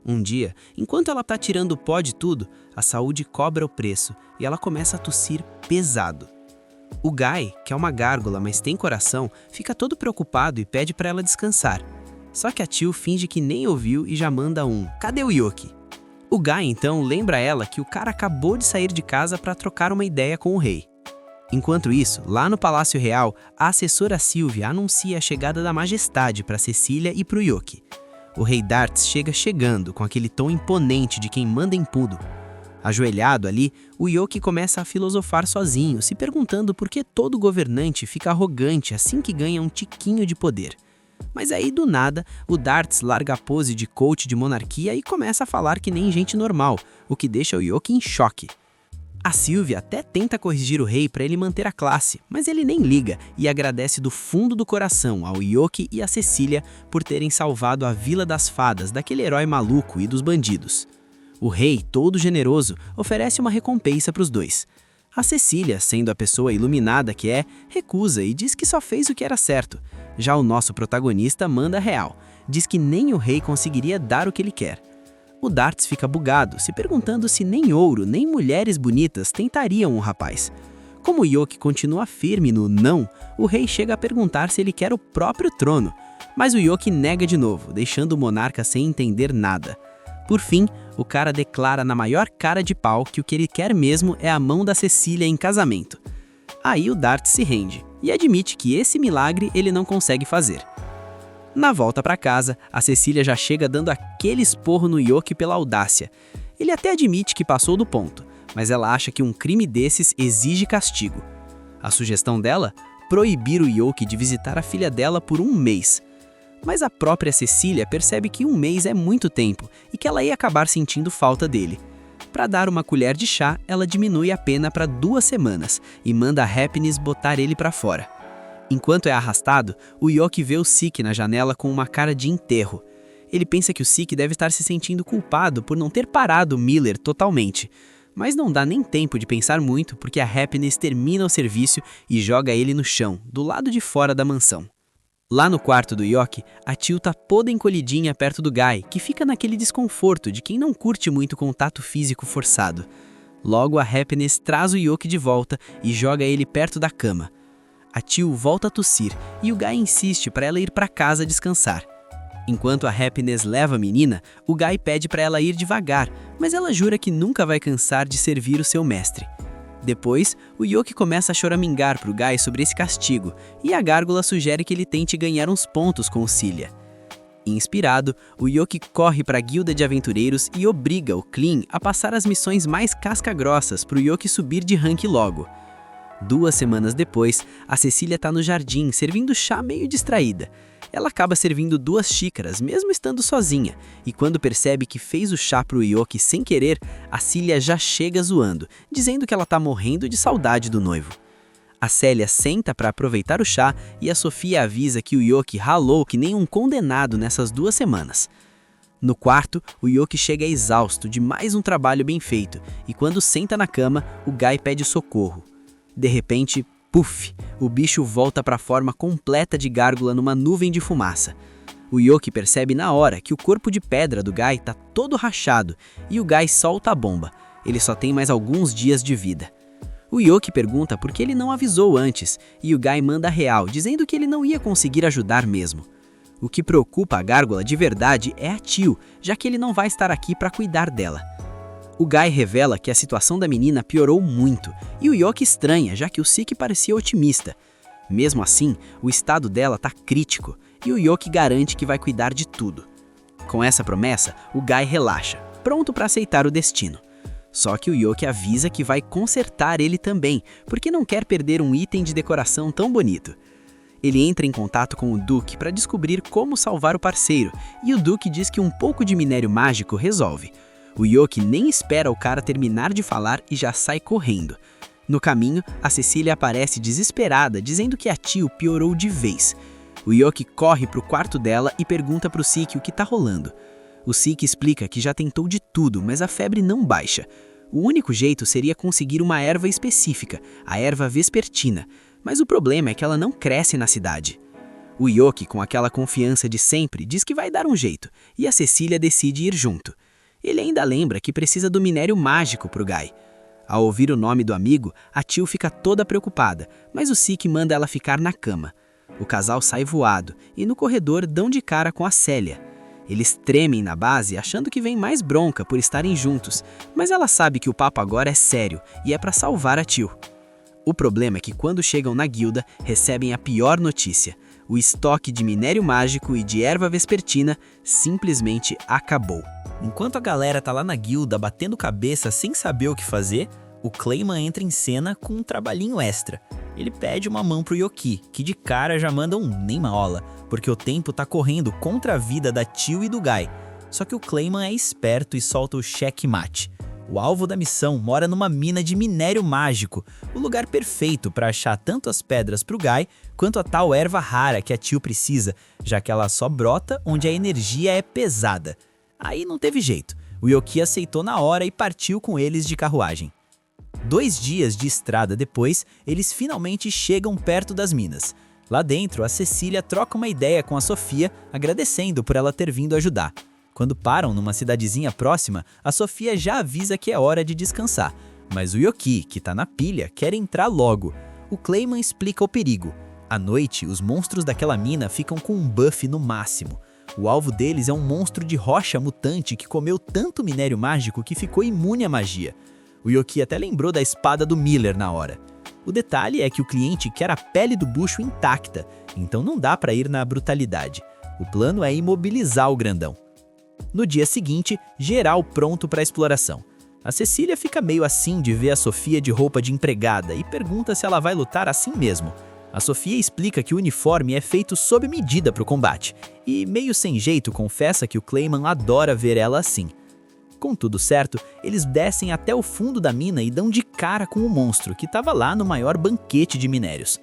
Um dia, enquanto ela tá tirando o pó de tudo, a saúde cobra o preço e ela começa a tossir pesado. O Guy, que é uma gárgula, mas tem coração, fica todo preocupado e pede para ela descansar. Só que a Teal finge que nem ouviu e já manda um "Cadê o Yoki?". O Guy então lembra ela que o cara acabou de sair de casa para trocar uma ideia com o rei. Enquanto isso, lá no Palácio Real, a assessora Sylvia anuncia a chegada da majestade para Cecília e para o Yoki. O rei Dartz chegando com aquele tom imponente de quem manda em tudo. Ajoelhado ali, o Yoki começa a filosofar sozinho, se perguntando por que todo governante fica arrogante assim que ganha um tiquinho de poder. Mas aí, do nada, o Dartz larga a pose de coach de monarquia e começa a falar que nem gente normal, o que deixa o Yoki em choque. A Sylvia até tenta corrigir o rei para ele manter a classe, mas ele nem liga e agradece do fundo do coração ao Yoki e a Cecília por terem salvado a Vila das Fadas daquele herói maluco e dos bandidos. O rei, todo generoso, oferece uma recompensa para os dois. A Cecília, sendo a pessoa iluminada que é, recusa e diz que só fez o que era certo. Já o nosso protagonista manda real, diz que nem o rei conseguiria dar o que ele quer. O Dartz fica bugado, se perguntando se nem ouro nem mulheres bonitas tentariam o rapaz. Como o Yoki continua firme no não, o rei chega a perguntar se ele quer o próprio trono, mas o Yoki nega de novo, deixando o monarca sem entender nada. Por fim, o cara declara na maior cara de pau que o que ele quer mesmo é a mão da Cecília em casamento. Aí o Dartz se rende e admite que esse milagre ele não consegue fazer. Na volta para casa, a Cecília já chega dando aquele esporro no Yoki pela audácia. Ele até admite que passou do ponto, mas ela acha que um crime desses exige castigo. A sugestão dela? Proibir o Yoki de visitar a filha dela por 1 mês. Mas a própria Cecília percebe que 1 mês é muito tempo e que ela ia acabar sentindo falta dele. Para dar uma colher de chá, ela diminui a pena para 2 semanas e manda a Happiness botar ele para fora. Enquanto é arrastado, o Yoki vê o Sik na janela com uma cara de enterro. Ele pensa que o Sik deve estar se sentindo culpado por não ter parado Miller totalmente. Mas não dá nem tempo de pensar muito porque a Happiness termina o serviço e joga ele no chão, do lado de fora da mansão. Lá no quarto do Yoki, a Teal tá toda encolhidinha perto do Guy, que fica naquele desconforto de quem não curte muito contato físico forçado. Logo a Happiness traz o Yoki de volta e joga ele perto da cama. A Teal volta a tossir e o Guy insiste para ela ir para casa descansar. Enquanto a Happiness leva a menina, o Guy pede para ela ir devagar, mas ela jura que nunca vai cansar de servir o seu mestre. Depois, o Yoki começa a choramingar pro Guy sobre esse castigo, e a gárgula sugere que ele tente ganhar uns pontos com o Cilia. Inspirado, o Yoki corre para a guilda de aventureiros e obriga o Clean a passar as missões mais casca-grossas para o Yoki subir de rank logo. 2 semanas depois, a Cecília tá no jardim, servindo chá meio distraída. Ela acaba servindo 2 xícaras, mesmo estando sozinha, e quando percebe que fez o chá pro Yoki sem querer, a Cília já chega zoando, dizendo que ela tá morrendo de saudade do noivo. A Célia senta para aproveitar o chá e a Sofia avisa que o Yoki ralou que nem um condenado nessas 2 semanas. No quarto, o Yoki chega exausto de mais um trabalho bem feito, e quando senta na cama, o Guy pede socorro. De repente, puf, o bicho volta para a forma completa de gárgula numa nuvem de fumaça. O Yoki percebe na hora que o corpo de pedra do Guy tá todo rachado e o Guy solta a bomba. Ele só tem mais alguns dias de vida. O Yoki pergunta por que ele não avisou antes e o Guy manda a real, dizendo que ele não ia conseguir ajudar mesmo. O que preocupa a gárgula de verdade é a Tio, já que ele não vai estar aqui para cuidar dela. O Guy revela que a situação da menina piorou muito, e o Yoki estranha, já que o Sik parecia otimista. Mesmo assim, o estado dela tá crítico, e o Yoki garante que vai cuidar de tudo. Com essa promessa, o Guy relaxa, pronto para aceitar o destino. Só que o Yoki avisa que vai consertar ele também, porque não quer perder um item de decoração tão bonito. Ele entra em contato com o Duke para descobrir como salvar o parceiro, e o Duke diz que um pouco de minério mágico resolve. O Yoki nem espera o cara terminar de falar e já sai correndo. No caminho, a Cecília aparece desesperada, dizendo que a Tio piorou de vez. O Yoki corre pro quarto dela e pergunta pro Sik o que tá rolando. O Sik explica que já tentou de tudo, mas a febre não baixa. O único jeito seria conseguir uma erva específica, a erva vespertina, mas o problema é que ela não cresce na cidade. O Yoki, com aquela confiança de sempre, diz que vai dar um jeito, e a Cecília decide ir junto. Ele ainda lembra que precisa do minério mágico pro Guy. Ao ouvir o nome do amigo, a Tio fica toda preocupada, mas o Sik manda ela ficar na cama. O casal sai voado e no corredor dão de cara com a Célia. Eles tremem na base achando que vem mais bronca por estarem juntos, mas ela sabe que o papo agora é sério e é para salvar a Tio. O problema é que quando chegam na guilda, recebem a pior notícia. O estoque de minério mágico e de erva vespertina simplesmente acabou. Enquanto a galera tá lá na guilda batendo cabeça sem saber o que fazer, o Clayman entra em cena com um trabalhinho extra. Ele pede uma mão pro Yoki, que de cara já manda um nem maola, porque o tempo tá correndo contra a vida da Tio e do Guy. Só que o Clayman é esperto e solta o checkmate. O alvo da missão mora numa mina de minério mágico, o lugar perfeito para achar tanto as pedras pro Guy quanto a tal erva rara que a Tio precisa, já que ela só brota onde a energia é pesada. Aí não teve jeito, o Yoki aceitou na hora e partiu com eles de carruagem. 2 dias de estrada depois, eles finalmente chegam perto das minas. Lá dentro, a Cecília troca uma ideia com a Sofia, agradecendo por ela ter vindo ajudar. Quando param numa cidadezinha próxima, a Sofia já avisa que é hora de descansar, mas o Yoki, que tá na pilha, quer entrar logo. O Clayman explica o perigo. À noite, os monstros daquela mina ficam com um buff no máximo. O alvo deles é um monstro de rocha mutante que comeu tanto minério mágico que ficou imune à magia. O Yoki até lembrou da espada do Miller na hora. O detalhe é que o cliente quer a pele do bucho intacta, então não dá pra ir na brutalidade. O plano é imobilizar o grandão. No dia seguinte, geral pronto para a exploração. A Cecília fica meio assim de ver a Sofia de roupa de empregada e pergunta se ela vai lutar assim mesmo. A Sofia explica que o uniforme é feito sob medida para o combate, e meio sem jeito confessa que o Clayman adora ver ela assim. Com tudo certo, eles descem até o fundo da mina e dão de cara com o monstro, que estava lá no maior banquete de minérios.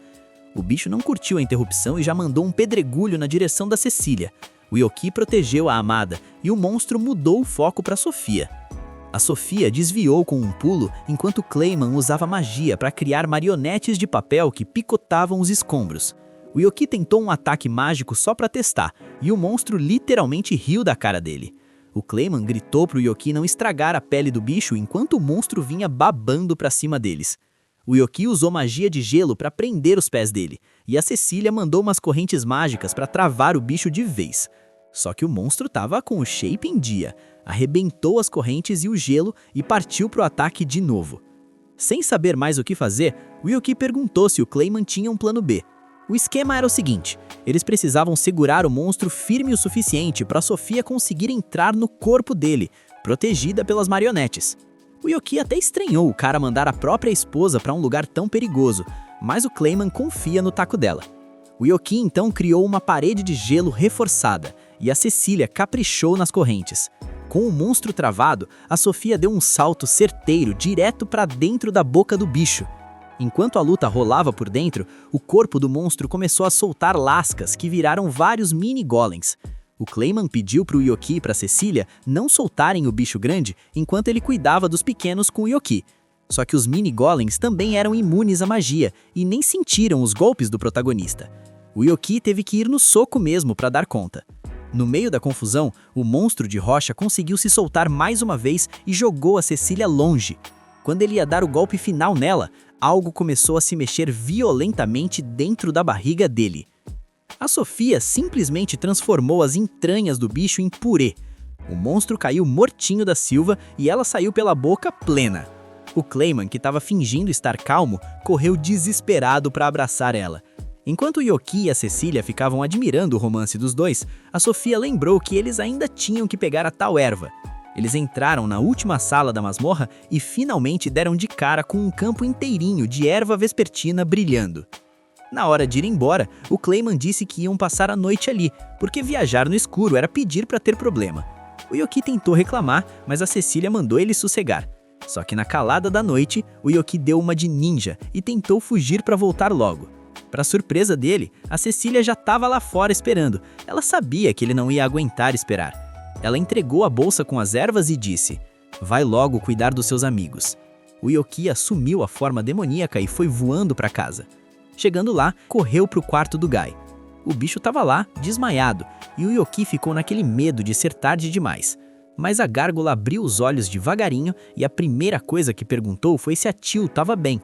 O bicho não curtiu a interrupção e já mandou um pedregulho na direção da Cecília. O Yoki protegeu a amada e o monstro mudou o foco para Sofia. A Sofia desviou com um pulo enquanto Clayman usava magia para criar marionetes de papel que picotavam os escombros. O Yoki tentou um ataque mágico só para testar e o monstro literalmente riu da cara dele. O Clayman gritou pro Yoki não estragar a pele do bicho enquanto o monstro vinha babando para cima deles. O Yoki usou magia de gelo para prender os pés dele e a Cecília mandou umas correntes mágicas para travar o bicho de vez. Só que o monstro tava com o shape em dia, arrebentou as correntes e o gelo e partiu pro ataque de novo. Sem saber mais o que fazer, o Yoki perguntou se o Clayman tinha um plano B. O esquema era o seguinte: eles precisavam segurar o monstro firme o suficiente para Sofia conseguir entrar no corpo dele, protegida pelas marionetes. O Yoki até estranhou o cara mandar a própria esposa para um lugar tão perigoso, mas o Clayman confia no taco dela. O Yoki então criou uma parede de gelo reforçada e a Cecília caprichou nas correntes. Com o monstro travado, a Sofia deu um salto certeiro direto para dentro da boca do bicho. Enquanto a luta rolava por dentro, o corpo do monstro começou a soltar lascas que viraram vários mini-golems. O Clayman pediu para o Yoki e para Cecília não soltarem o bicho grande enquanto ele cuidava dos pequenos com o Yoki. Só que os mini-golems também eram imunes à magia e nem sentiram os golpes do protagonista. O Yoki teve que ir no soco mesmo para dar conta. No meio da confusão, o monstro de rocha conseguiu se soltar mais uma vez e jogou a Cecília longe. Quando ele ia dar o golpe final nela, algo começou a se mexer violentamente dentro da barriga dele. A Sofia simplesmente transformou as entranhas do bicho em purê. O monstro caiu mortinho da Silva e ela saiu pela boca plena. O Clayman, que estava fingindo estar calmo, correu desesperado para abraçar ela. Enquanto o Yoki e a Cecília ficavam admirando o romance dos dois, a Sofia lembrou que eles ainda tinham que pegar a tal erva. Eles entraram na última sala da masmorra e finalmente deram de cara com um campo inteirinho de erva vespertina brilhando. Na hora de ir embora, o Clayman disse que iam passar a noite ali, porque viajar no escuro era pedir para ter problema. O Yoki tentou reclamar, mas a Cecília mandou ele sossegar. Só que na calada da noite, o Yoki deu uma de ninja e tentou fugir para voltar logo. Para surpresa dele, a Cecília já estava lá fora esperando. Ela sabia que ele não ia aguentar esperar. Ela entregou a bolsa com as ervas e disse: "Vai logo cuidar dos seus amigos." O Yoki assumiu a forma demoníaca e foi voando para casa. Chegando lá, correu para o quarto do Guy. O bicho estava lá, desmaiado, e o Yoki ficou naquele medo de ser tarde demais. Mas a gárgula abriu os olhos devagarinho e a primeira coisa que perguntou foi se a Tio estava bem.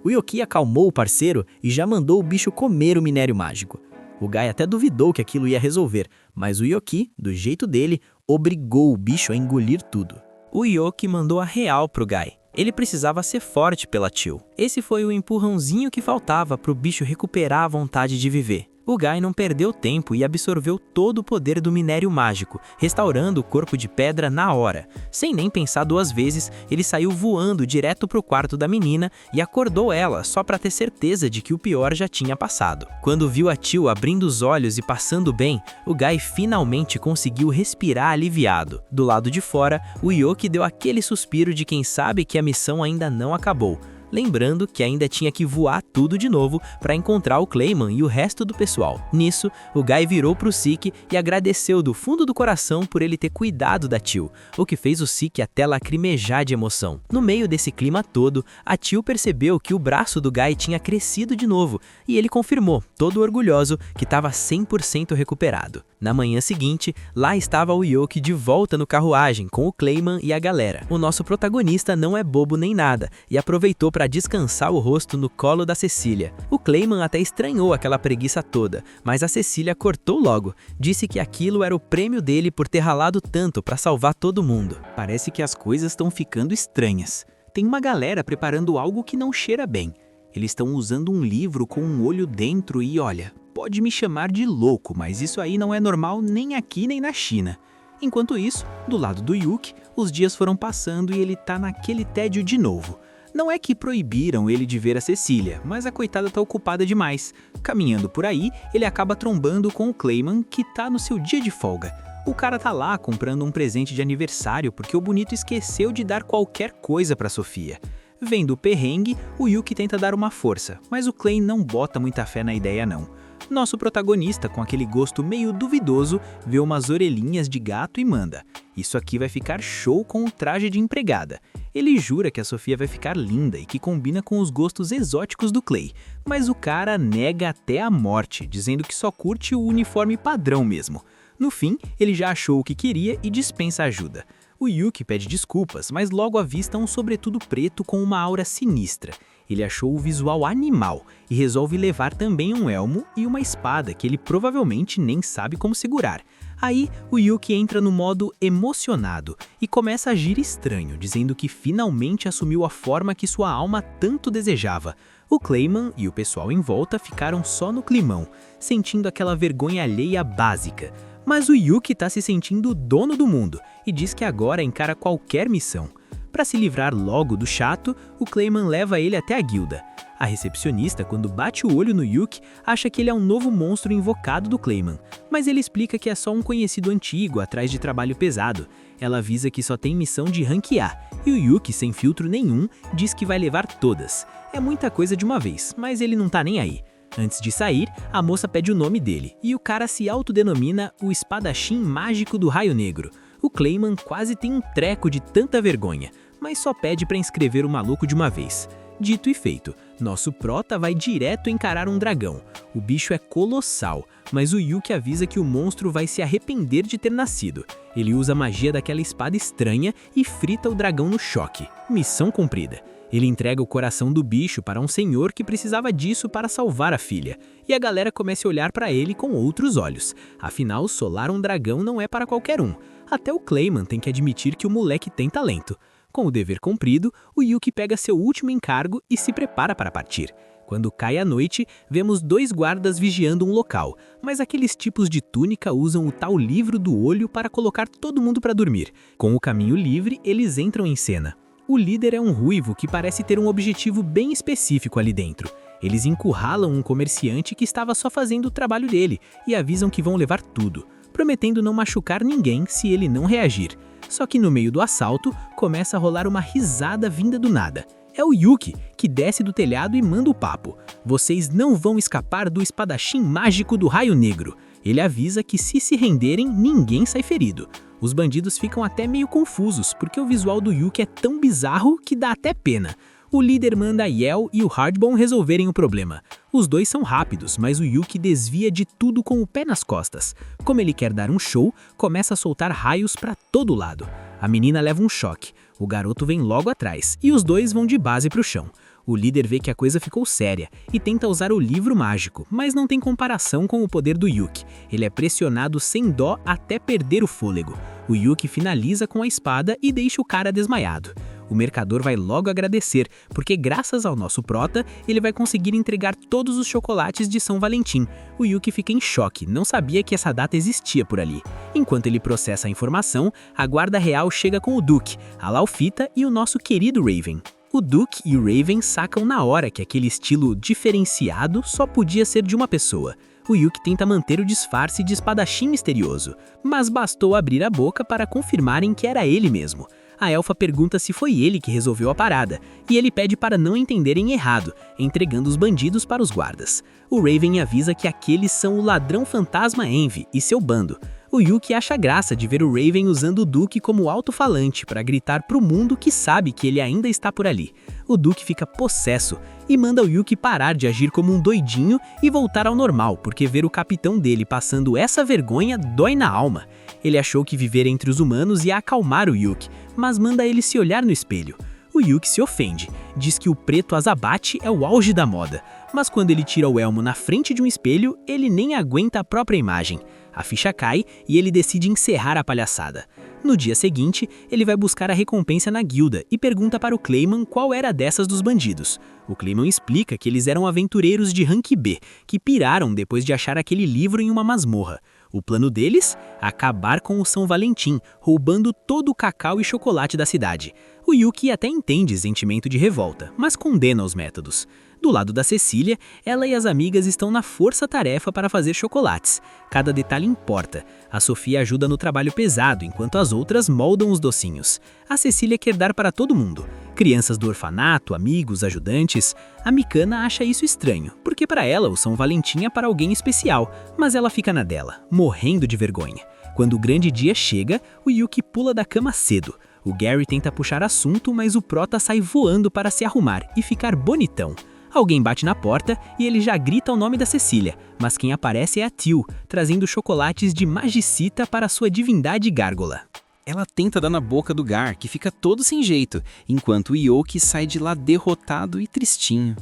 O Yoki acalmou o parceiro e já mandou o bicho comer o minério mágico. O Guy até duvidou que aquilo ia resolver, mas o Yoki, do jeito dele, obrigou o bicho a engolir tudo. O Yoki mandou a real pro Guy. Ele precisava ser forte pela Tio. Esse foi o empurrãozinho que faltava pro bicho recuperar a vontade de viver. O Guy não perdeu tempo e absorveu todo o poder do minério mágico, restaurando o corpo de pedra na hora. Sem nem pensar duas vezes, ele saiu voando direto pro quarto da menina e acordou ela só para ter certeza de que o pior já tinha passado. Quando viu a Tio abrindo os olhos e passando bem, o Guy finalmente conseguiu respirar aliviado. Do lado de fora, o Yoki deu aquele suspiro de quem sabe que a missão ainda não acabou. Lembrando que ainda tinha que voar tudo de novo para encontrar o Clayman e o resto do pessoal. Nisso, o Guy virou pro Sik e agradeceu do fundo do coração por ele ter cuidado da Tio, o que fez o Sik até lacrimejar de emoção. No meio desse clima todo, a Tio percebeu que o braço do Guy tinha crescido de novo e ele confirmou, todo orgulhoso, que estava 100% recuperado. Na manhã seguinte, lá estava o Yoki de volta no carruagem com o Clayman e a galera. O nosso protagonista não é bobo nem nada e aproveitou para descansar o rosto no colo da Cecília. O Clayman até estranhou aquela preguiça toda, mas a Cecília cortou logo. Disse que aquilo era o prêmio dele por ter ralado tanto para salvar todo mundo. Parece que as coisas estão ficando estranhas. Tem uma galera preparando algo que não cheira bem. Eles estão usando um livro com um olho dentro e olha, pode me chamar de louco, mas isso aí não é normal nem aqui nem na China. Enquanto isso, do lado do Yuki, os dias foram passando e ele tá naquele tédio de novo. Não é que proibiram ele de ver a Cecília, mas a coitada tá ocupada demais. Caminhando por aí, ele acaba trombando com o Clayman, que tá no seu dia de folga. O cara tá lá comprando um presente de aniversário porque o bonito esqueceu de dar qualquer coisa pra Sofia. Vendo o perrengue, o Yuki tenta dar uma força, mas o Clay não bota muita fé na ideia não. Nosso protagonista, com aquele gosto meio duvidoso, vê umas orelhinhas de gato e manda: "Isso aqui vai ficar show com o traje de empregada." Ele jura que a Sofia vai ficar linda e que combina com os gostos exóticos do Clay, mas o cara nega até a morte, dizendo que só curte o uniforme padrão mesmo. No fim, ele já achou o que queria e dispensa ajuda. O Yuki pede desculpas, mas logo avista um sobretudo preto com uma aura sinistra. Ele achou o visual animal e resolve levar também um elmo e uma espada que ele provavelmente nem sabe como segurar. Aí, o Yuki entra no modo emocionado e começa a agir estranho, dizendo que finalmente assumiu a forma que sua alma tanto desejava. O Clayman e o pessoal em volta ficaram só no climão, sentindo aquela vergonha alheia básica. Mas o Yuki tá se sentindo o dono do mundo e diz que agora encara qualquer missão. Para se livrar logo do chato, o Clayman leva ele até a guilda. A recepcionista, quando bate o olho no Yuki, acha que ele é um novo monstro invocado do Clayman, mas ele explica que é só um conhecido antigo atrás de trabalho pesado. Ela avisa que só tem missão de rank A, e o Yuki, sem filtro nenhum, diz que vai levar todas. É muita coisa de uma vez, mas ele não tá nem aí. Antes de sair, a moça pede o nome dele, e o cara se autodenomina o espadachim mágico do Raio Negro. O Clayman quase tem um treco de tanta vergonha, mas só pede para inscrever o maluco de uma vez. Dito e feito, nosso prota vai direto encarar um dragão. O bicho é colossal, mas o Yuki avisa que o monstro vai se arrepender de ter nascido. Ele usa a magia daquela espada estranha e frita o dragão no choque. Missão cumprida. Ele entrega o coração do bicho para um senhor que precisava disso para salvar a filha. E a galera começa a olhar para ele com outros olhos. Afinal, solar um dragão não é para qualquer um. Até o Clayman tem que admitir que o moleque tem talento. Com o dever cumprido, o Yuki pega seu último encargo e se prepara para partir. Quando cai a noite, vemos 2 guardas vigiando um local, mas aqueles tipos de túnica usam o tal livro do olho para colocar todo mundo para dormir. Com o caminho livre, eles entram em cena. O líder é um ruivo que parece ter um objetivo bem específico ali dentro. Eles encurralam um comerciante que estava só fazendo o trabalho dele e avisam que vão levar tudo, prometendo não machucar ninguém se ele não reagir. Só que no meio do assalto, começa a rolar uma risada vinda do nada. É o Yuki, que desce do telhado e manda o papo. Vocês não vão escapar do espadachim mágico do Raio Negro. Ele avisa que se renderem, ninguém sai ferido. Os bandidos ficam até meio confusos, porque o visual do Yuki é tão bizarro que dá até pena. O líder manda a Yel e o Hardbone resolverem o problema. Os dois são rápidos, mas o Yuki desvia de tudo com o pé nas costas. Como ele quer dar um show, começa a soltar raios para todo lado. A menina leva um choque, o garoto vem logo atrás e os dois vão de base para o chão. O líder vê que a coisa ficou séria e tenta usar o livro mágico, mas não tem comparação com o poder do Yuki. Ele é pressionado sem dó até perder o fôlego. O Yuki finaliza com a espada e deixa o cara desmaiado. O mercador vai logo agradecer, porque graças ao nosso prota, ele vai conseguir entregar todos os chocolates de São Valentim. O Yuki fica em choque, não sabia que essa data existia por ali. Enquanto ele processa a informação, a guarda real chega com o Duke, a Laufita e o nosso querido Raven. O Duke e o Raven sacam na hora que aquele estilo diferenciado só podia ser de uma pessoa. O Yuki tenta manter o disfarce de espadachim misterioso, mas bastou abrir a boca para confirmarem que era ele mesmo. A elfa pergunta se foi ele que resolveu a parada, e ele pede para não entenderem errado, entregando os bandidos para os guardas. O Raven avisa que aqueles são o ladrão fantasma Envy e seu bando. O Yuki acha graça de ver o Raven usando o Duke como alto-falante para gritar pro mundo que sabe que ele ainda está por ali. O Duke fica possesso e manda o Yuki parar de agir como um doidinho e voltar ao normal, porque ver o capitão dele passando essa vergonha dói na alma. Ele achou que viver entre os humanos ia acalmar o Yuki, mas manda ele se olhar no espelho. O Yuki se ofende, diz que o preto azabate é o auge da moda, mas quando ele tira o elmo na frente de um espelho, ele nem aguenta a própria imagem. A ficha cai e ele decide encerrar a palhaçada. No dia seguinte, ele vai buscar a recompensa na guilda e pergunta para o Clayman qual era dessas dos bandidos. O Clayman explica que eles eram aventureiros de rank B, que piraram depois de achar aquele livro em uma masmorra. O plano deles? Acabar com o São Valentim, roubando todo o cacau e chocolate da cidade. O Yuki até entende sentimento de revolta, mas condena os métodos. Do lado da Cecília, ela e as amigas estão na força-tarefa para fazer chocolates. Cada detalhe importa. A Sofia ajuda no trabalho pesado, enquanto as outras moldam os docinhos. A Cecília quer dar para todo mundo. Crianças do orfanato, amigos, ajudantes. A Mikana acha isso estranho, porque para ela o São Valentim é para alguém especial, mas ela fica na dela, morrendo de vergonha. Quando o grande dia chega, o Yuki pula da cama cedo. O Gary tenta puxar assunto, mas o prota sai voando para se arrumar e ficar bonitão. Alguém bate na porta e ele já grita o nome da Cecília, mas quem aparece é a Teal, trazendo chocolates de magicita para sua divindade gárgola. Ela tenta dar na boca do Gar, que fica todo sem jeito, enquanto o Yoki sai de lá derrotado e tristinho.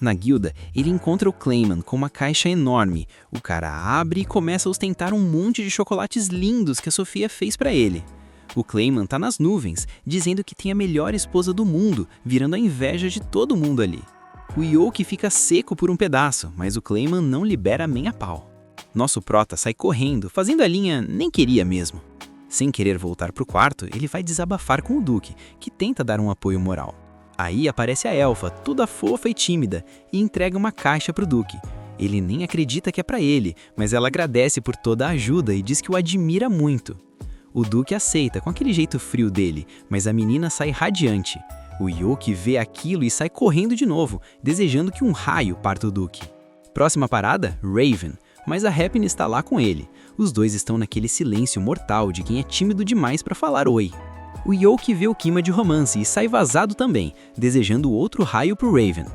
Na guilda, ele encontra o Clayman com uma caixa enorme. O cara abre e começa a ostentar um monte de chocolates lindos que a Sofia fez pra ele. O Clayman tá nas nuvens, dizendo que tem a melhor esposa do mundo, virando a inveja de todo mundo ali. O Yoki fica seco por um pedaço, mas o Clayman não libera nem a pau. Nosso prota sai correndo, fazendo a linha nem queria mesmo. Sem querer voltar pro quarto, ele vai desabafar com o Duque, que tenta dar um apoio moral. Aí aparece a elfa, toda fofa e tímida, e entrega uma caixa pro Duque. Ele nem acredita que é pra ele, mas ela agradece por toda a ajuda e diz que o admira muito. O Duque aceita com aquele jeito frio dele, mas a menina sai radiante. O Yoki vê aquilo e sai correndo de novo, desejando que um raio parta o Duque. Próxima parada, Raven, mas a Happiness está lá com ele. Os dois estão naquele silêncio mortal de quem é tímido demais pra falar oi. O Yoki vê o clima de romance e sai vazado também, desejando outro raio pro Raven.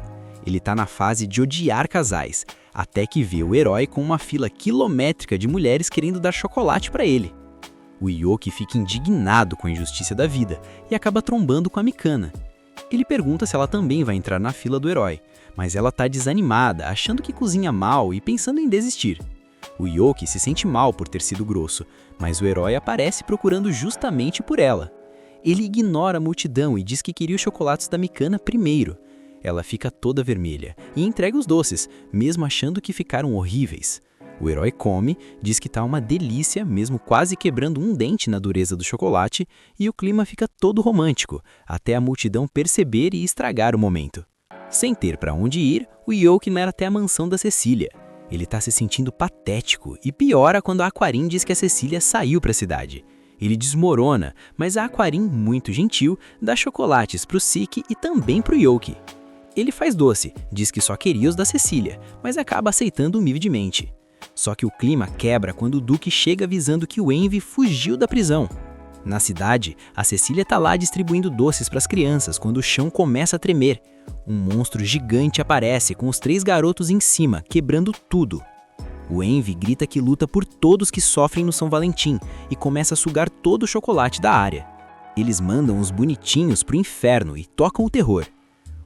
Ele tá na fase de odiar casais, até que vê o herói com uma fila quilométrica de mulheres querendo dar chocolate pra ele. O Yoki fica indignado com a injustiça da vida e acaba trombando com a Mikana. Ele pergunta se ela também vai entrar na fila do herói, mas ela tá desanimada, achando que cozinha mal e pensando em desistir. O Yoki se sente mal por ter sido grosso, mas o herói aparece procurando justamente por ela. Ele ignora a multidão e diz que queria os chocolates da Mikana primeiro. Ela fica toda vermelha e entrega os doces, mesmo achando que ficaram horríveis. O herói come, diz que tá uma delícia, mesmo quase quebrando um dente na dureza do chocolate, e o clima fica todo romântico, até a multidão perceber e estragar o momento. Sem ter pra onde ir, o Yoki vai até a mansão da Cecília. Ele tá se sentindo patético e piora quando a Aquarin diz que a Cecília saiu pra cidade. Ele desmorona, mas a Aquarin, muito gentil, dá chocolates pro Siki e também pro Yoki. Ele faz doce, diz que só queria os da Cecília, mas acaba aceitando humildemente. Só que o clima quebra quando o Duque chega avisando que o Envy fugiu da prisão. Na cidade, a Cecília tá lá distribuindo doces pras crianças quando o chão começa a tremer. Um monstro gigante aparece com os 3 garotos em cima, quebrando tudo. O Envy grita que luta por todos que sofrem no São Valentim e começa a sugar todo o chocolate da área. Eles mandam os bonitinhos pro inferno e tocam o terror.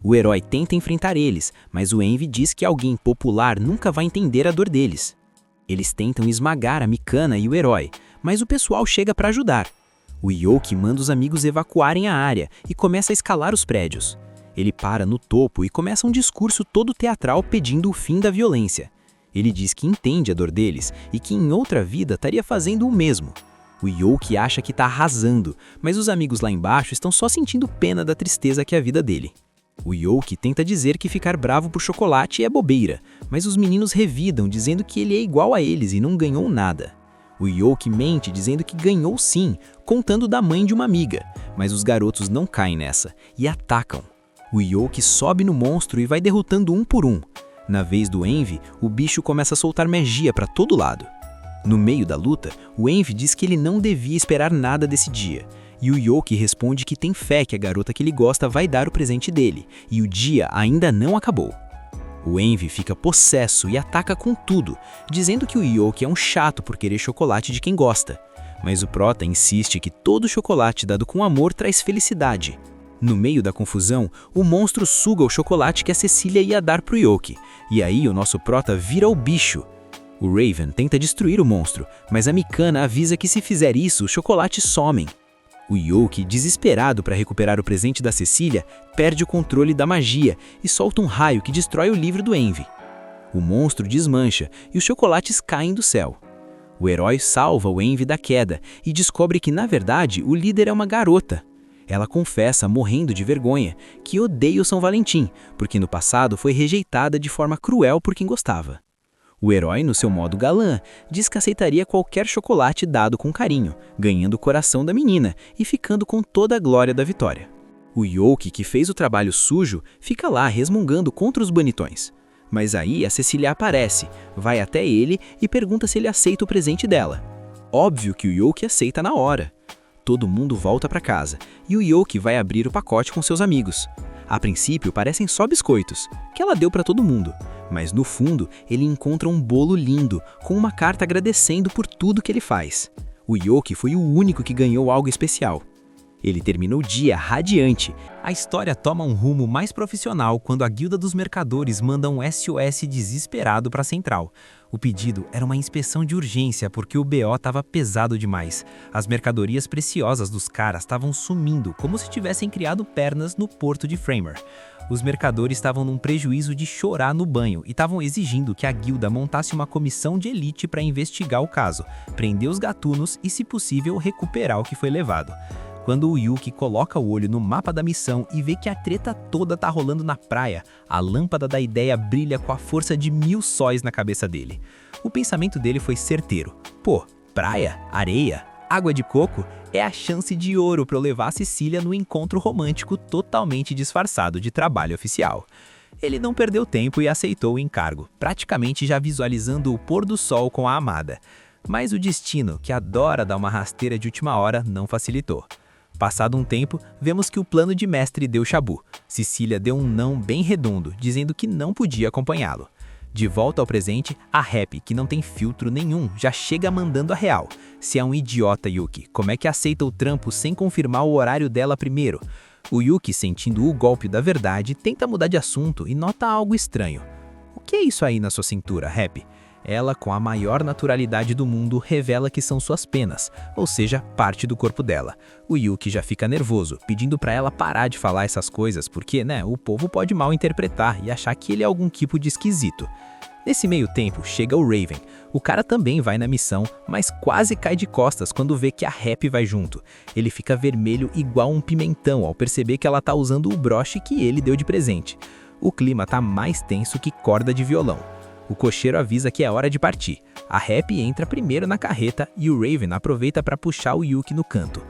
O herói tenta enfrentar eles, mas o Envy diz que alguém popular nunca vai entender a dor deles. Eles tentam esmagar a Mikana e o herói, mas o pessoal chega para ajudar. O Yoki manda os amigos evacuarem a área e começa a escalar os prédios. Ele para no topo e começa um discurso todo teatral pedindo o fim da violência. Ele diz que entende a dor deles e que em outra vida estaria fazendo o mesmo. O Yoki acha que está arrasando, mas os amigos lá embaixo estão só sentindo pena da tristeza que é a vida dele. O Yoki tenta dizer que ficar bravo por chocolate é bobeira, mas os meninos revidam dizendo que ele é igual a eles e não ganhou nada. O Yoki mente dizendo que ganhou sim, contando da mãe de uma amiga, mas os garotos não caem nessa e atacam. O Yoki sobe no monstro e vai derrotando um por um. Na vez do Envy, o bicho começa a soltar magia para todo lado. No meio da luta, o Envy diz que ele não devia esperar nada desse dia, e o Yoki responde que tem fé que a garota que ele gosta vai dar o presente dele, e o dia ainda não acabou. O Envy fica possesso e ataca com tudo, dizendo que o Yoki é um chato por querer chocolate de quem gosta, mas o prota insiste que todo chocolate dado com amor traz felicidade. No meio da confusão, o monstro suga o chocolate que a Cecília ia dar pro Yoki, e aí o nosso prota vira o bicho. O Raven tenta destruir o monstro, mas a Mikana avisa que se fizer isso, os chocolates somem. O Yoki, desesperado para recuperar o presente da Cecília, perde o controle da magia e solta um raio que destrói o livro do Envy. O monstro desmancha e os chocolates caem do céu. O herói salva o Envy da queda e descobre que, na verdade, o líder é uma garota. Ela confessa, morrendo de vergonha, que odeia o São Valentim, porque no passado foi rejeitada de forma cruel por quem gostava. O herói, no seu modo galã, diz que aceitaria qualquer chocolate dado com carinho, ganhando o coração da menina e ficando com toda a glória da vitória. O Yoki, que fez o trabalho sujo, fica lá resmungando contra os bonitões. Mas aí a Cecília aparece, vai até ele e pergunta se ele aceita o presente dela. Óbvio que o Yoki aceita na hora. Todo mundo volta para casa e o Yoki vai abrir o pacote com seus amigos. A princípio parecem só biscoitos, que ela deu para todo mundo, mas no fundo ele encontra um bolo lindo com uma carta agradecendo por tudo que ele faz. O Yoki foi o único que ganhou algo especial. Ele termina o dia radiante. A história toma um rumo mais profissional quando a Guilda dos Mercadores manda um SOS desesperado para a central. O pedido era uma inspeção de urgência porque o BO estava pesado demais. As mercadorias preciosas dos caras estavam sumindo, como se tivessem criado pernas no porto de Framer. Os mercadores estavam num prejuízo de chorar no banho e estavam exigindo que a guilda montasse uma comissão de elite para investigar o caso, prender os gatunos e, se possível, recuperar o que foi levado. Quando o Yuki coloca o olho no mapa da missão e vê que a treta toda tá rolando na praia, a lâmpada da ideia brilha com a força de 1000 sóis na cabeça dele. O pensamento dele foi certeiro. Pô, praia, areia, água de coco é a chance de ouro para eu levar a Cecília no encontro romântico totalmente disfarçado de trabalho oficial. Ele não perdeu tempo e aceitou o encargo, praticamente já visualizando o pôr do sol com a amada. Mas o destino, que adora dar uma rasteira de última hora, não facilitou. Passado um tempo, vemos que o plano de mestre deu chabu. Cecília deu um não bem redondo, dizendo que não podia acompanhá-lo. De volta ao presente, a Happy, que não tem filtro nenhum, já chega mandando a real. Se é um idiota, Yuki, como é que aceita o trampo sem confirmar o horário dela primeiro? O Yuki, sentindo o golpe da verdade, tenta mudar de assunto e nota algo estranho. O que é isso aí na sua cintura, Happy? Ela, com a maior naturalidade do mundo, revela que são suas penas, ou seja, parte do corpo dela. O Yuki já fica nervoso, pedindo pra ela parar de falar essas coisas, porque, o povo pode mal interpretar e achar que ele é algum tipo de esquisito. Nesse meio tempo, chega o Raven. O cara também vai na missão, mas quase cai de costas quando vê que a Happy vai junto. Ele fica vermelho igual um pimentão ao perceber que ela tá usando o broche que ele deu de presente. O clima tá mais tenso que corda de violão. O cocheiro avisa que é hora de partir. A Happy entra primeiro na carreta e o Raven aproveita para puxar o Yuki no canto.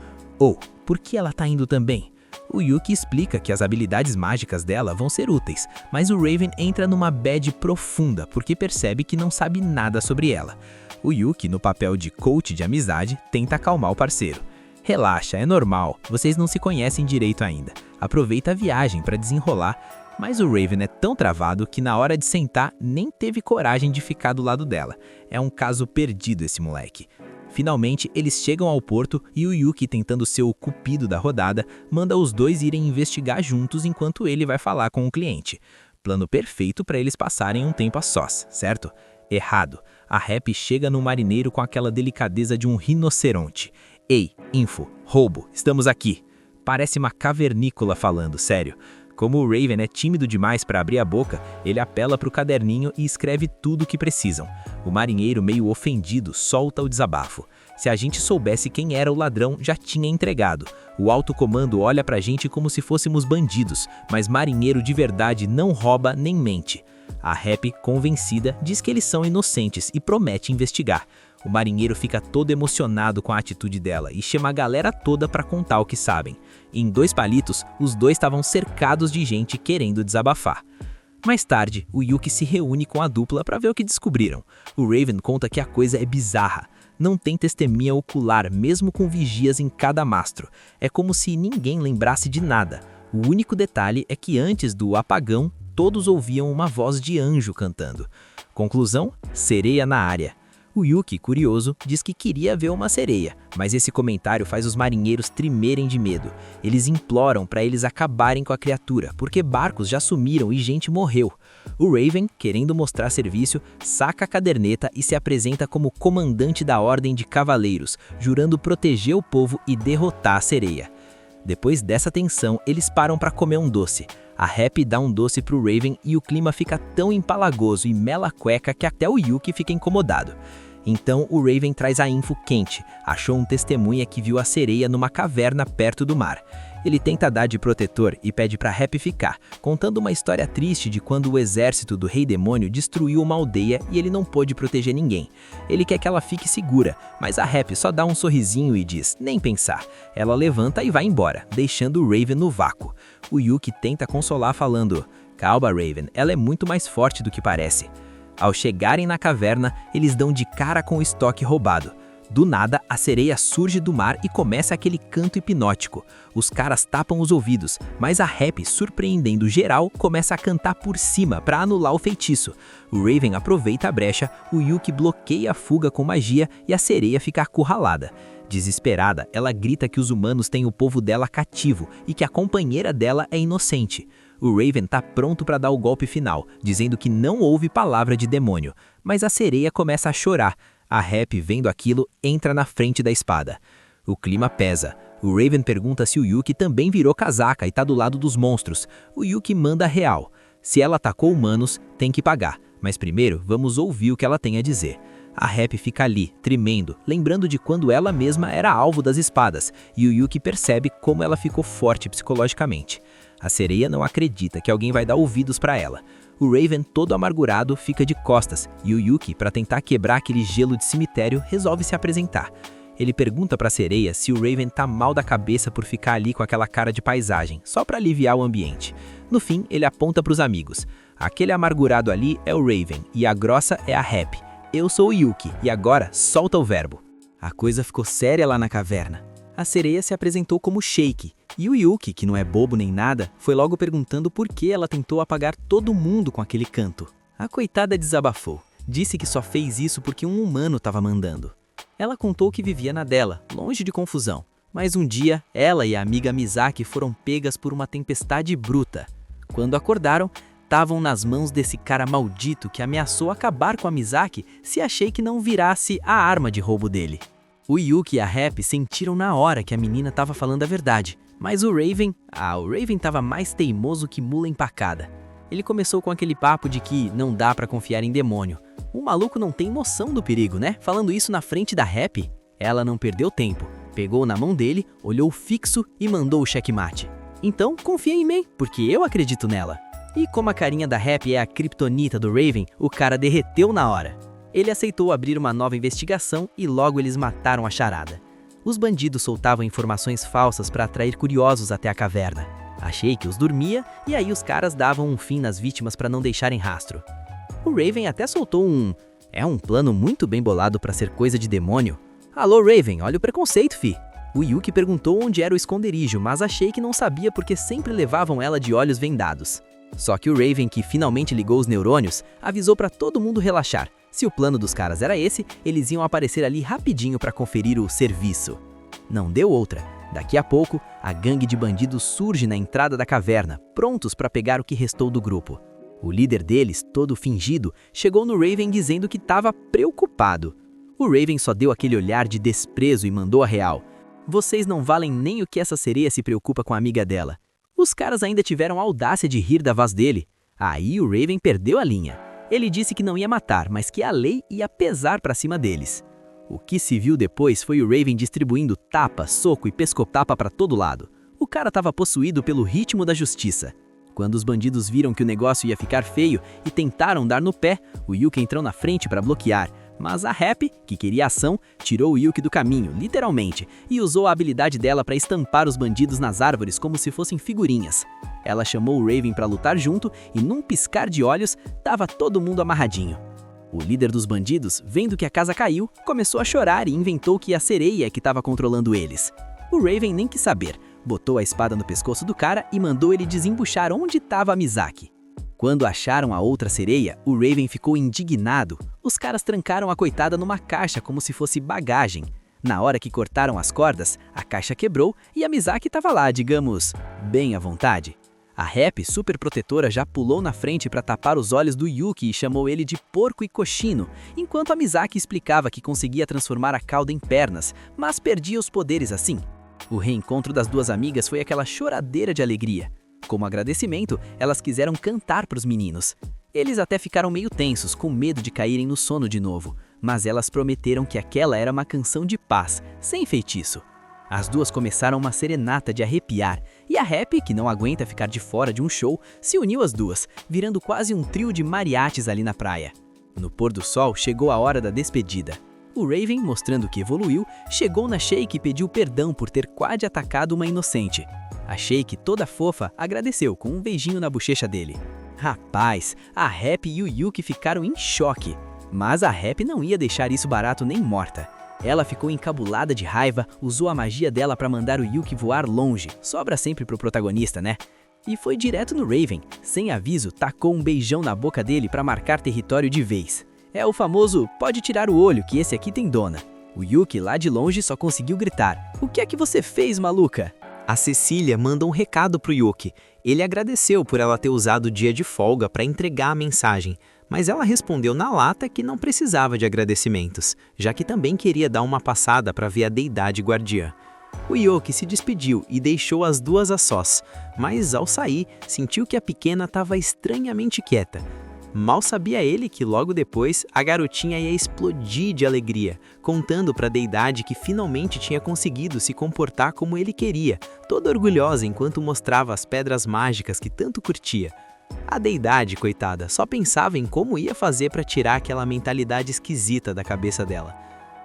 Por que ela tá indo também? O Yuki explica que as habilidades mágicas dela vão ser úteis, mas o Raven entra numa bad profunda porque percebe que não sabe nada sobre ela. O Yuki, no papel de coach de amizade, tenta acalmar o parceiro. Relaxa, é normal, vocês não se conhecem direito ainda. Aproveita a viagem para desenrolar. Mas o Raven é tão travado que na hora de sentar nem teve coragem de ficar do lado dela. É um caso perdido esse moleque. Finalmente, eles chegam ao porto e o Yuki, tentando ser o cupido da rodada, manda os dois irem investigar juntos enquanto ele vai falar com o cliente. Plano perfeito para eles passarem um tempo a sós, certo? Errado. A Happy chega no marineiro com aquela delicadeza de um rinoceronte. Ei, info, roubo, estamos aqui. Parece uma cavernícola falando, sério. Como o Raven é tímido demais para abrir a boca, ele apela para o caderninho e escreve tudo o que precisam. O marinheiro, meio ofendido, solta o desabafo. Se a gente soubesse quem era o ladrão, já tinha entregado. O alto comando olha pra gente como se fôssemos bandidos, mas marinheiro de verdade não rouba nem mente. A Happy, convencida, diz que eles são inocentes e promete investigar. O marinheiro fica todo emocionado com a atitude dela e chama a galera toda para contar o que sabem. Em 2 palitos, os dois estavam cercados de gente querendo desabafar. Mais tarde, o Yuki se reúne com a dupla para ver o que descobriram. O Raven conta que a coisa é bizarra. Não tem testemunha ocular, mesmo com vigias em cada mastro. É como se ninguém lembrasse de nada. O único detalhe é que antes do apagão, todos ouviam uma voz de anjo cantando. Conclusão: sereia na área. O Yuki, curioso, diz que queria ver uma sereia, mas esse comentário faz os marinheiros tremerem de medo. Eles imploram para eles acabarem com a criatura, porque barcos já sumiram e gente morreu. O Raven, querendo mostrar serviço, saca a caderneta e se apresenta como comandante da Ordem de Cavaleiros, jurando proteger o povo e derrotar a sereia. Depois dessa tensão, eles param para comer um doce. A Happy dá um doce pro Raven e o clima fica tão empalagoso e mela cueca que até o Yuki fica incomodado. Então o Raven traz a info quente, achou um testemunha que viu a sereia numa caverna perto do mar. Ele tenta dar de protetor e pede pra Happy ficar, contando uma história triste de quando o exército do Rei Demônio destruiu uma aldeia e ele não pôde proteger ninguém. Ele quer que ela fique segura, mas a Happy só dá um sorrisinho e diz, nem pensar. Ela levanta e vai embora, deixando o Raven no vácuo. O Yuki tenta consolar falando, calma Raven, ela é muito mais forte do que parece. Ao chegarem na caverna, eles dão de cara com o estoque roubado. Do nada, a sereia surge do mar e começa aquele canto hipnótico. Os caras tapam os ouvidos, mas a Happy, surpreendendo geral, começa a cantar por cima para anular o feitiço. O Raven aproveita a brecha, o Yuki bloqueia a fuga com magia e a sereia fica acurralada. Desesperada, ela grita que os humanos têm o povo dela cativo e que a companheira dela é inocente. O Raven tá pronto para dar o golpe final, dizendo que não houve palavra de demônio, mas a sereia começa a chorar. A Happy, vendo aquilo, entra na frente da espada. O clima pesa. O Raven pergunta se o Yuki também virou casaca e tá do lado dos monstros. O Yuki manda a real. Se ela atacou humanos, tem que pagar. Mas primeiro, vamos ouvir o que ela tem a dizer. A Happy fica ali, tremendo, lembrando de quando ela mesma era alvo das espadas, e o Yuki percebe como ela ficou forte psicologicamente. A sereia não acredita que alguém vai dar ouvidos para ela. O Raven, todo amargurado, fica de costas, e o Yuki, para tentar quebrar aquele gelo de cemitério, resolve se apresentar. Ele pergunta para a sereia se o Raven tá mal da cabeça por ficar ali com aquela cara de paisagem, só para aliviar o ambiente. No fim, ele aponta para os amigos. Aquele amargurado ali é o Raven, e a grossa é a Happy. Eu sou o Yuki, e agora solta o verbo. A coisa ficou séria lá na caverna. A sereia se apresentou como Shake, e o Yuki, que não é bobo nem nada, foi logo perguntando por que ela tentou apagar todo mundo com aquele canto. A coitada desabafou, disse que só fez isso porque um humano estava mandando. Ela contou que vivia na dela, longe de confusão, mas um dia ela e a amiga Misaki foram pegas por uma tempestade bruta. Quando acordaram, estavam nas mãos desse cara maldito que ameaçou acabar com a Misaki se a Shake não virasse a arma de roubo dele. O Yuki e a Happy sentiram na hora que a menina estava falando a verdade, mas o Raven estava mais teimoso que mula empacada. Ele começou com aquele papo de que não dá pra confiar em demônio. O maluco não tem noção do perigo, né? Falando isso na frente da Happy. Ela não perdeu tempo, pegou na mão dele, olhou fixo e mandou o checkmate. Então, confia em mim, porque eu acredito nela. E como a carinha da Happy é a criptonita do Raven, o cara derreteu na hora. Ele aceitou abrir uma nova investigação e logo eles mataram a charada. Os bandidos soltavam informações falsas para atrair curiosos até a caverna. A Shake os dormia e aí os caras davam um fim nas vítimas para não deixarem rastro. O Raven até soltou um plano muito bem bolado para ser coisa de demônio. Alô Raven, olha o preconceito, fi. O Yuki perguntou onde era o esconderijo, mas a Shake não sabia porque sempre levavam ela de olhos vendados. Só que o Raven, que finalmente ligou os neurônios, avisou para todo mundo relaxar. Se o plano dos caras era esse, eles iam aparecer ali rapidinho para conferir o serviço. Não deu outra. Daqui a pouco, a gangue de bandidos surge na entrada da caverna, prontos para pegar o que restou do grupo. O líder deles, todo fingido, chegou no Raven dizendo que estava preocupado. O Raven só deu aquele olhar de desprezo e mandou a real. Vocês não valem nem o que essa sereia se preocupa com a amiga dela. Os caras ainda tiveram a audácia de rir da voz dele. Aí o Raven perdeu a linha. Ele disse que não ia matar, mas que a lei ia pesar pra cima deles. O que se viu depois foi o Raven distribuindo tapa, soco e pescotapa pra todo lado. O cara estava possuído pelo ritmo da justiça. Quando os bandidos viram que o negócio ia ficar feio e tentaram dar no pé, o Yuki entrou na frente para bloquear. Mas a Happy, que queria ação, tirou o Yuki do caminho, literalmente, e usou a habilidade dela para estampar os bandidos nas árvores como se fossem figurinhas. Ela chamou o Raven para lutar junto e num piscar de olhos, tava todo mundo amarradinho. O líder dos bandidos, vendo que a casa caiu, começou a chorar e inventou que a sereia que estava controlando eles. O Raven nem quis saber, botou a espada no pescoço do cara e mandou ele desembuchar onde estava a Misaki. Quando acharam a outra sereia, o Raven ficou indignado. Os caras trancaram a coitada numa caixa como se fosse bagagem. Na hora que cortaram as cordas, a caixa quebrou e a Misaki estava lá, digamos, bem à vontade. A Happy, super protetora, já pulou na frente para tapar os olhos do Yuki e chamou ele de porco e cochino, enquanto a Misaki explicava que conseguia transformar a cauda em pernas, mas perdia os poderes assim. O reencontro das duas amigas foi aquela choradeira de alegria. Como agradecimento, elas quiseram cantar para os meninos. Eles até ficaram meio tensos, com medo de caírem no sono de novo, mas elas prometeram que aquela era uma canção de paz, sem feitiço. As duas começaram uma serenata de arrepiar, e a Happy, que não aguenta ficar de fora de um show, se uniu às duas, virando quase um trio de mariachis ali na praia. No pôr do sol, chegou a hora da despedida. O Raven, mostrando que evoluiu, chegou na Shake e pediu perdão por ter quase atacado uma inocente. A Shake, toda fofa, agradeceu com um beijinho na bochecha dele. Rapaz, a Happy e o Yuki ficaram em choque. Mas a Happy não ia deixar isso barato nem morta. Ela ficou encabulada de raiva, usou a magia dela para mandar o Yuki voar longe, sobra sempre pro protagonista, né? E foi direto no Raven, sem aviso, tacou um beijão na boca dele para marcar território de vez. É o famoso, pode tirar o olho que esse aqui tem dona. O Yuki lá de longe só conseguiu gritar, o que é que você fez, maluca? A Cecília manda um recado pro Yuki. Ele agradeceu por ela ter usado o dia de folga para entregar a mensagem, mas ela respondeu na lata que não precisava de agradecimentos, já que também queria dar uma passada para ver a deidade guardiã. O Yuki se despediu e deixou as duas a sós, mas ao sair, sentiu que a pequena estava estranhamente quieta. Mal sabia ele que logo depois a garotinha ia explodir de alegria, contando para a deidade que finalmente tinha conseguido se comportar como ele queria, toda orgulhosa enquanto mostrava as pedras mágicas que tanto curtia. A deidade, coitada, só pensava em como ia fazer para tirar aquela mentalidade esquisita da cabeça dela.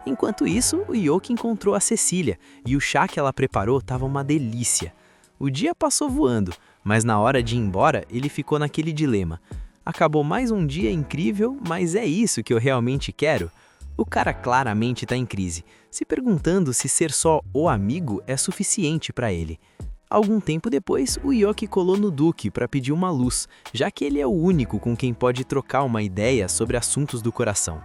Enquanto isso, o Yuki encontrou a Cecília e o chá que ela preparou estava uma delícia. O dia passou voando, mas na hora de ir embora ele ficou naquele dilema. Acabou mais um dia incrível, mas é isso que eu realmente quero? O cara claramente está em crise, se perguntando se ser só o amigo é suficiente para ele. Algum tempo depois, o Yuki colou no Duque para pedir uma luz, já que ele é o único com quem pode trocar uma ideia sobre assuntos do coração.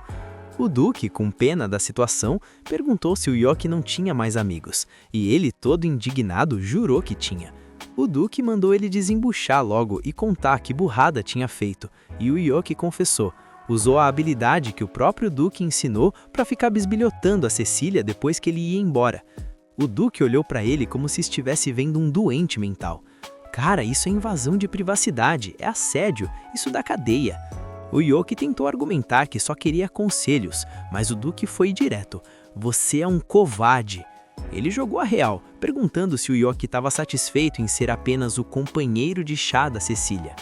O Duque, com pena da situação, perguntou se o Yuki não tinha mais amigos, e ele, todo indignado, jurou que tinha. O Duque mandou ele desembuchar logo e contar que burrada tinha feito, e o Yuki confessou. Usou a habilidade que o próprio Duque ensinou para ficar bisbilhotando a Cecília depois que ele ia embora. O Duque olhou para ele como se estivesse vendo um doente mental. Cara, isso é invasão de privacidade, é assédio, isso dá cadeia. O Yuki tentou argumentar que só queria conselhos, mas o Duque foi direto. Você é um covarde. Ele jogou a real, perguntando se o Yuki estava satisfeito em ser apenas o companheiro de chá da Cecília.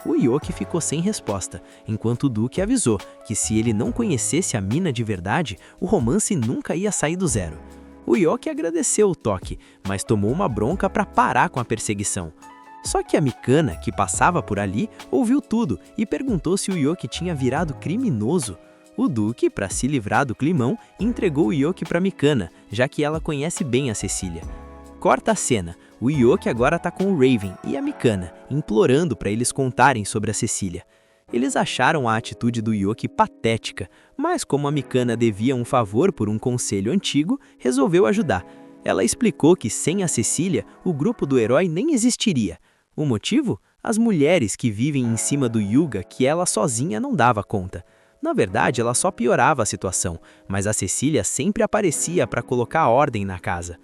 O Yuki ficou sem resposta, enquanto o Duque avisou que se ele não conhecesse a mina de verdade, o romance nunca ia sair do zero. O Yuki agradeceu o toque, mas tomou uma bronca para parar com a perseguição. Só que a Mikana, que passava por ali, ouviu tudo e perguntou se o Yuki tinha virado criminoso. O Duque, para se livrar do climão, entregou o Yuki para Mikana, já que ela conhece bem a Cecília. Corta a cena, o Yuki agora tá com o Raven e a Mikana, implorando para eles contarem sobre a Cecília. Eles acharam a atitude do Yuki patética, mas como a Mikana devia um favor por um conselho antigo, resolveu ajudar. Ela explicou que sem a Cecília, o grupo do herói nem existiria. O motivo? As mulheres que vivem em cima do Yuga que ela sozinha não dava conta. Na verdade, ela só piorava a situação, mas a Cecília sempre aparecia para colocar ordem na casa.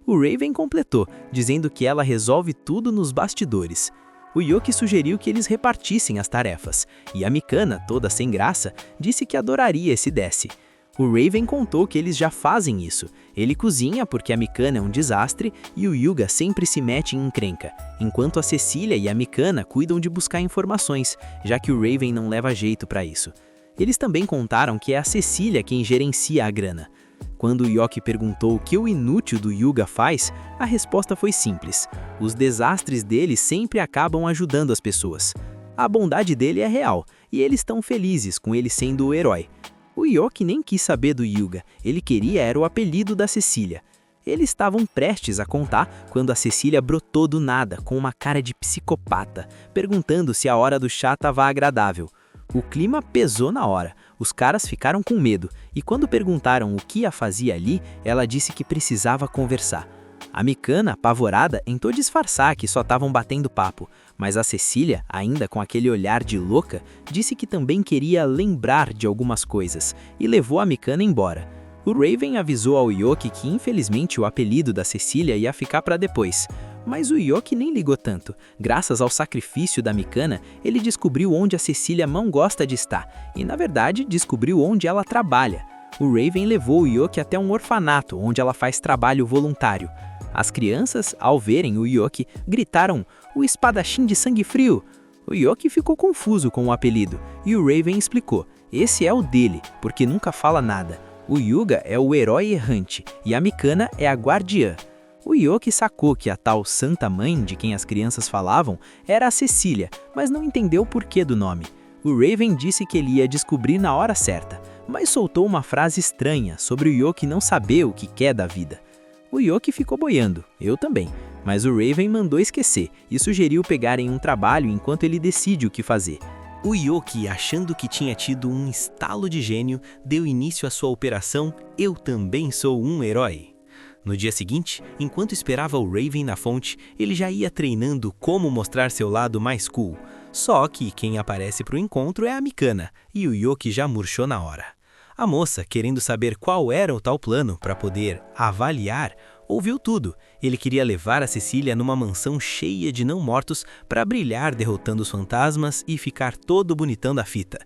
O Raven completou, dizendo que ela resolve tudo nos bastidores. O Yuki sugeriu que eles repartissem as tarefas, e a Mikana, toda sem graça, disse que adoraria se desse. O Raven contou que eles já fazem isso. Ele cozinha porque a Mikana é um desastre e o Yuga sempre se mete em encrenca, enquanto a Cecília e a Mikana cuidam de buscar informações, já que o Raven não leva jeito para isso. Eles também contaram que é a Cecília quem gerencia a grana. Quando o Yuki perguntou o que o inútil do Yuga faz, a resposta foi simples. Os desastres dele sempre acabam ajudando as pessoas. A bondade dele é real, e eles estão felizes com ele sendo o herói. O Yuki nem quis saber do Yuga, ele queria era o apelido da Cecília. Eles estavam prestes a contar quando a Cecília brotou do nada, com uma cara de psicopata, perguntando se a hora do chá estava agradável. O clima pesou na hora, os caras ficaram com medo, e quando perguntaram o que a fazia ali, ela disse que precisava conversar. A Mikana, apavorada, tentou disfarçar que só estavam batendo papo, mas a Cecília, ainda com aquele olhar de louca, disse que também queria lembrar de algumas coisas, e levou a Mikana embora. O Raven avisou ao Yuki que infelizmente o apelido da Cecília ia ficar para depois. Mas o Yuki nem ligou tanto. Graças ao sacrifício da Mikana, ele descobriu onde a Cecília não gosta de estar, e na verdade descobriu onde ela trabalha. O Raven levou o Yuki até um orfanato, onde ela faz trabalho voluntário. As crianças, ao verem o Yuki, gritaram, "O espadachim de sangue frio!" O Yuki ficou confuso com o apelido, e o Raven explicou, esse é o dele, porque nunca fala nada. O Yuga é o herói errante, e a Mikana é a guardiã. O Yuki sacou que a tal Santa Mãe de quem as crianças falavam era a Cecília, mas não entendeu o porquê do nome. O Raven disse que ele ia descobrir na hora certa, mas soltou uma frase estranha sobre o Yoki não saber o que quer da vida. O Yoki ficou boiando, eu também, mas o Raven mandou esquecer e sugeriu pegarem um trabalho enquanto ele decide o que fazer. O Yoki, achando que tinha tido um estalo de gênio, deu início à sua operação Eu Também Sou um Herói. No dia seguinte, enquanto esperava o Raven na fonte, ele já ia treinando como mostrar seu lado mais cool. Só que quem aparece para o encontro é a Mikana, e o Yoki já murchou na hora. A moça, querendo saber qual era o tal plano para poder avaliar, ouviu tudo. Ele queria levar a Cecília numa mansão cheia de não-mortos para brilhar derrotando os fantasmas e ficar todo bonitão da fita.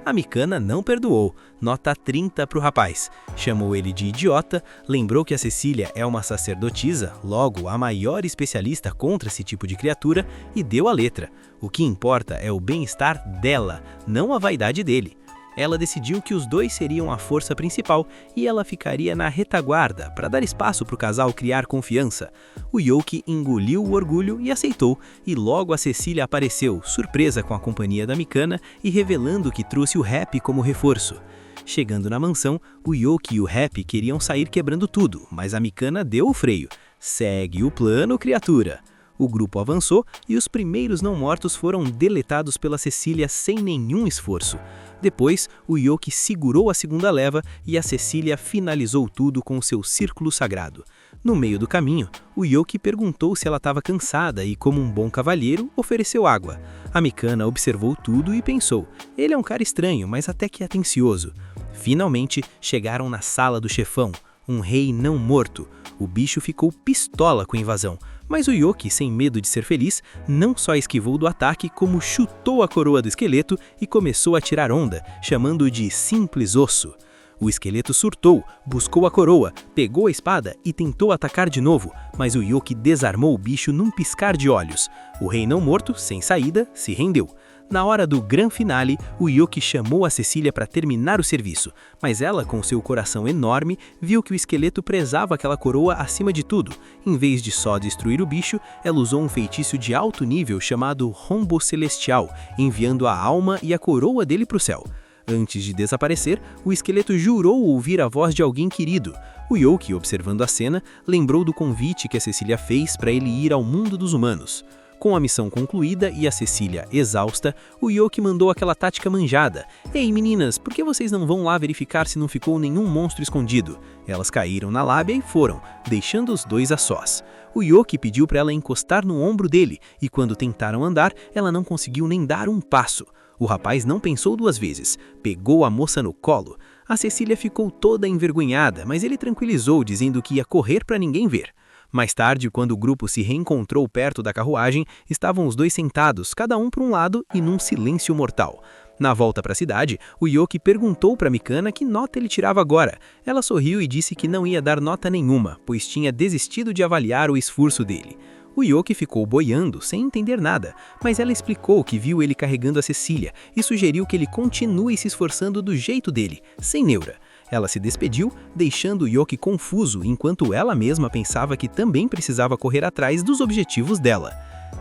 A Mikana não perdoou, nota 30 para o rapaz. Chamou ele de idiota, lembrou que a Cecília é uma sacerdotisa, logo a maior especialista contra esse tipo de criatura, e deu a letra. O que importa é o bem-estar dela, não a vaidade dele. Ela decidiu que os dois seriam a força principal e ela ficaria na retaguarda para dar espaço para o casal criar confiança. O Yoki engoliu o orgulho e aceitou, e logo a Cecília apareceu, surpresa com a companhia da Mikana e revelando que trouxe o Happy como reforço. Chegando na mansão, o Yoki e o Happy queriam sair quebrando tudo, mas a Mikana deu o freio. Segue o plano, criatura! O grupo avançou e os primeiros não-mortos foram deletados pela Cecília sem nenhum esforço. Depois, o Yoki segurou a segunda leva e a Cecília finalizou tudo com seu círculo sagrado. No meio do caminho, o Yoki perguntou se ela estava cansada e, como um bom cavalheiro, ofereceu água. A Mikana observou tudo e pensou, ele é um cara estranho, mas até que atencioso. Finalmente, chegaram na sala do chefão, um rei não morto. O bicho ficou pistola com a invasão, mas o Yoki, sem medo de ser feliz, não só esquivou do ataque, como chutou a coroa do esqueleto e começou a tirar onda, chamando-o de simples osso. O esqueleto surtou, buscou a coroa, pegou a espada e tentou atacar de novo, mas o Yoki desarmou o bicho num piscar de olhos. O rei não morto, sem saída, se rendeu. Na hora do gran finale, o Yoki chamou a Cecília para terminar o serviço, mas ela, com seu coração enorme, viu que o esqueleto prezava aquela coroa acima de tudo. Em vez de só destruir o bicho, ela usou um feitiço de alto nível chamado Rombo Celestial, enviando a alma e a coroa dele para o céu. Antes de desaparecer, o esqueleto jurou ouvir a voz de alguém querido. O Yoki, observando a cena, lembrou do convite que a Cecília fez para ele ir ao mundo dos humanos. Com a missão concluída e a Cecília exausta, o Yoki mandou aquela tática manjada. Ei meninas, por que vocês não vão lá verificar se não ficou nenhum monstro escondido? Elas caíram na lábia e foram, deixando os dois a sós. O Yoki pediu para ela encostar no ombro dele, e quando tentaram andar, ela não conseguiu nem dar um passo. O rapaz não pensou duas vezes, pegou a moça no colo. A Cecília ficou toda envergonhada, mas ele tranquilizou, dizendo que ia correr para ninguém ver. Mais tarde, quando o grupo se reencontrou perto da carruagem, estavam os dois sentados, cada um para um lado e num silêncio mortal. Na volta para a cidade, o Yoki perguntou para Mikana que nota ele tirava agora. Ela sorriu e disse que não ia dar nota nenhuma, pois tinha desistido de avaliar o esforço dele. O Yoki ficou boiando, sem entender nada, mas ela explicou que viu ele carregando a Cecília e sugeriu que ele continue se esforçando do jeito dele, sem neura. Ela se despediu, deixando o Yoki confuso, enquanto ela mesma pensava que também precisava correr atrás dos objetivos dela.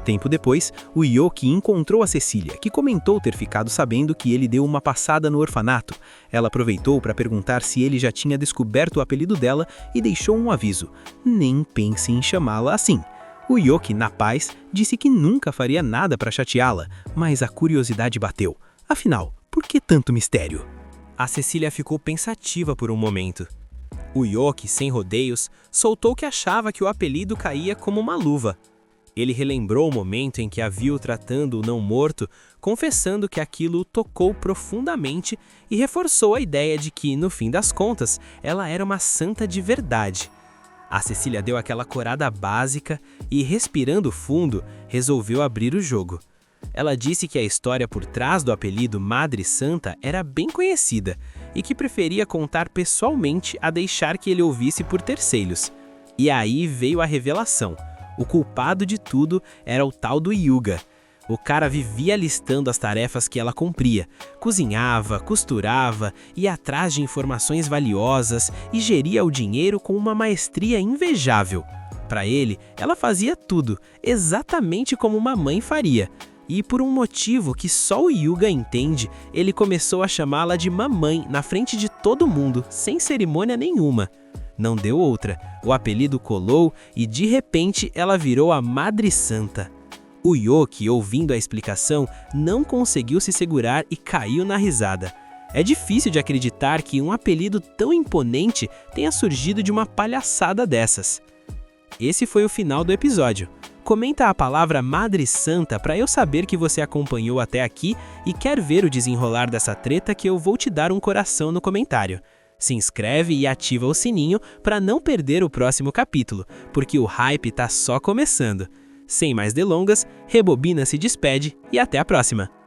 Tempo depois, o Yoki encontrou a Cecília, que comentou ter ficado sabendo que ele deu uma passada no orfanato. Ela aproveitou para perguntar se ele já tinha descoberto o apelido dela e deixou um aviso: nem pense em chamá-la assim. O Yoki, na paz, disse que nunca faria nada para chateá-la, mas a curiosidade bateu. Afinal, por que tanto mistério? A Cecília ficou pensativa por um momento. O Yoki, sem rodeios, soltou que achava que o apelido caía como uma luva. Ele relembrou o momento em que a viu tratando o não-morto, confessando que aquilo o tocou profundamente e reforçou a ideia de que, no fim das contas, ela era uma santa de verdade. A Cecília deu aquela corada básica e, respirando fundo, resolveu abrir o jogo. Ela disse que a história por trás do apelido Madre Santa era bem conhecida e que preferia contar pessoalmente a deixar que ele ouvisse por terceiros. E aí veio a revelação. O culpado de tudo era o tal do Hyuga. O cara vivia listando as tarefas que ela cumpria, cozinhava, costurava, ia atrás de informações valiosas e geria o dinheiro com uma maestria invejável. Para ele, ela fazia tudo, exatamente como uma mãe faria. E por um motivo que só o Hyuga entende, ele começou a chamá-la de mamãe na frente de todo mundo, sem cerimônia nenhuma. Não deu outra, o apelido colou e de repente ela virou a Madre Santa. O Yoki, ouvindo a explicação, não conseguiu se segurar e caiu na risada. É difícil de acreditar que um apelido tão imponente tenha surgido de uma palhaçada dessas. Esse foi o final do episódio. Comenta a palavra Madre Santa para eu saber que você acompanhou até aqui e quer ver o desenrolar dessa treta, que eu vou te dar um coração no comentário. Se inscreve e ativa o sininho para não perder o próximo capítulo, porque o hype tá só começando. Sem mais delongas, Rebobina se despede e até a próxima!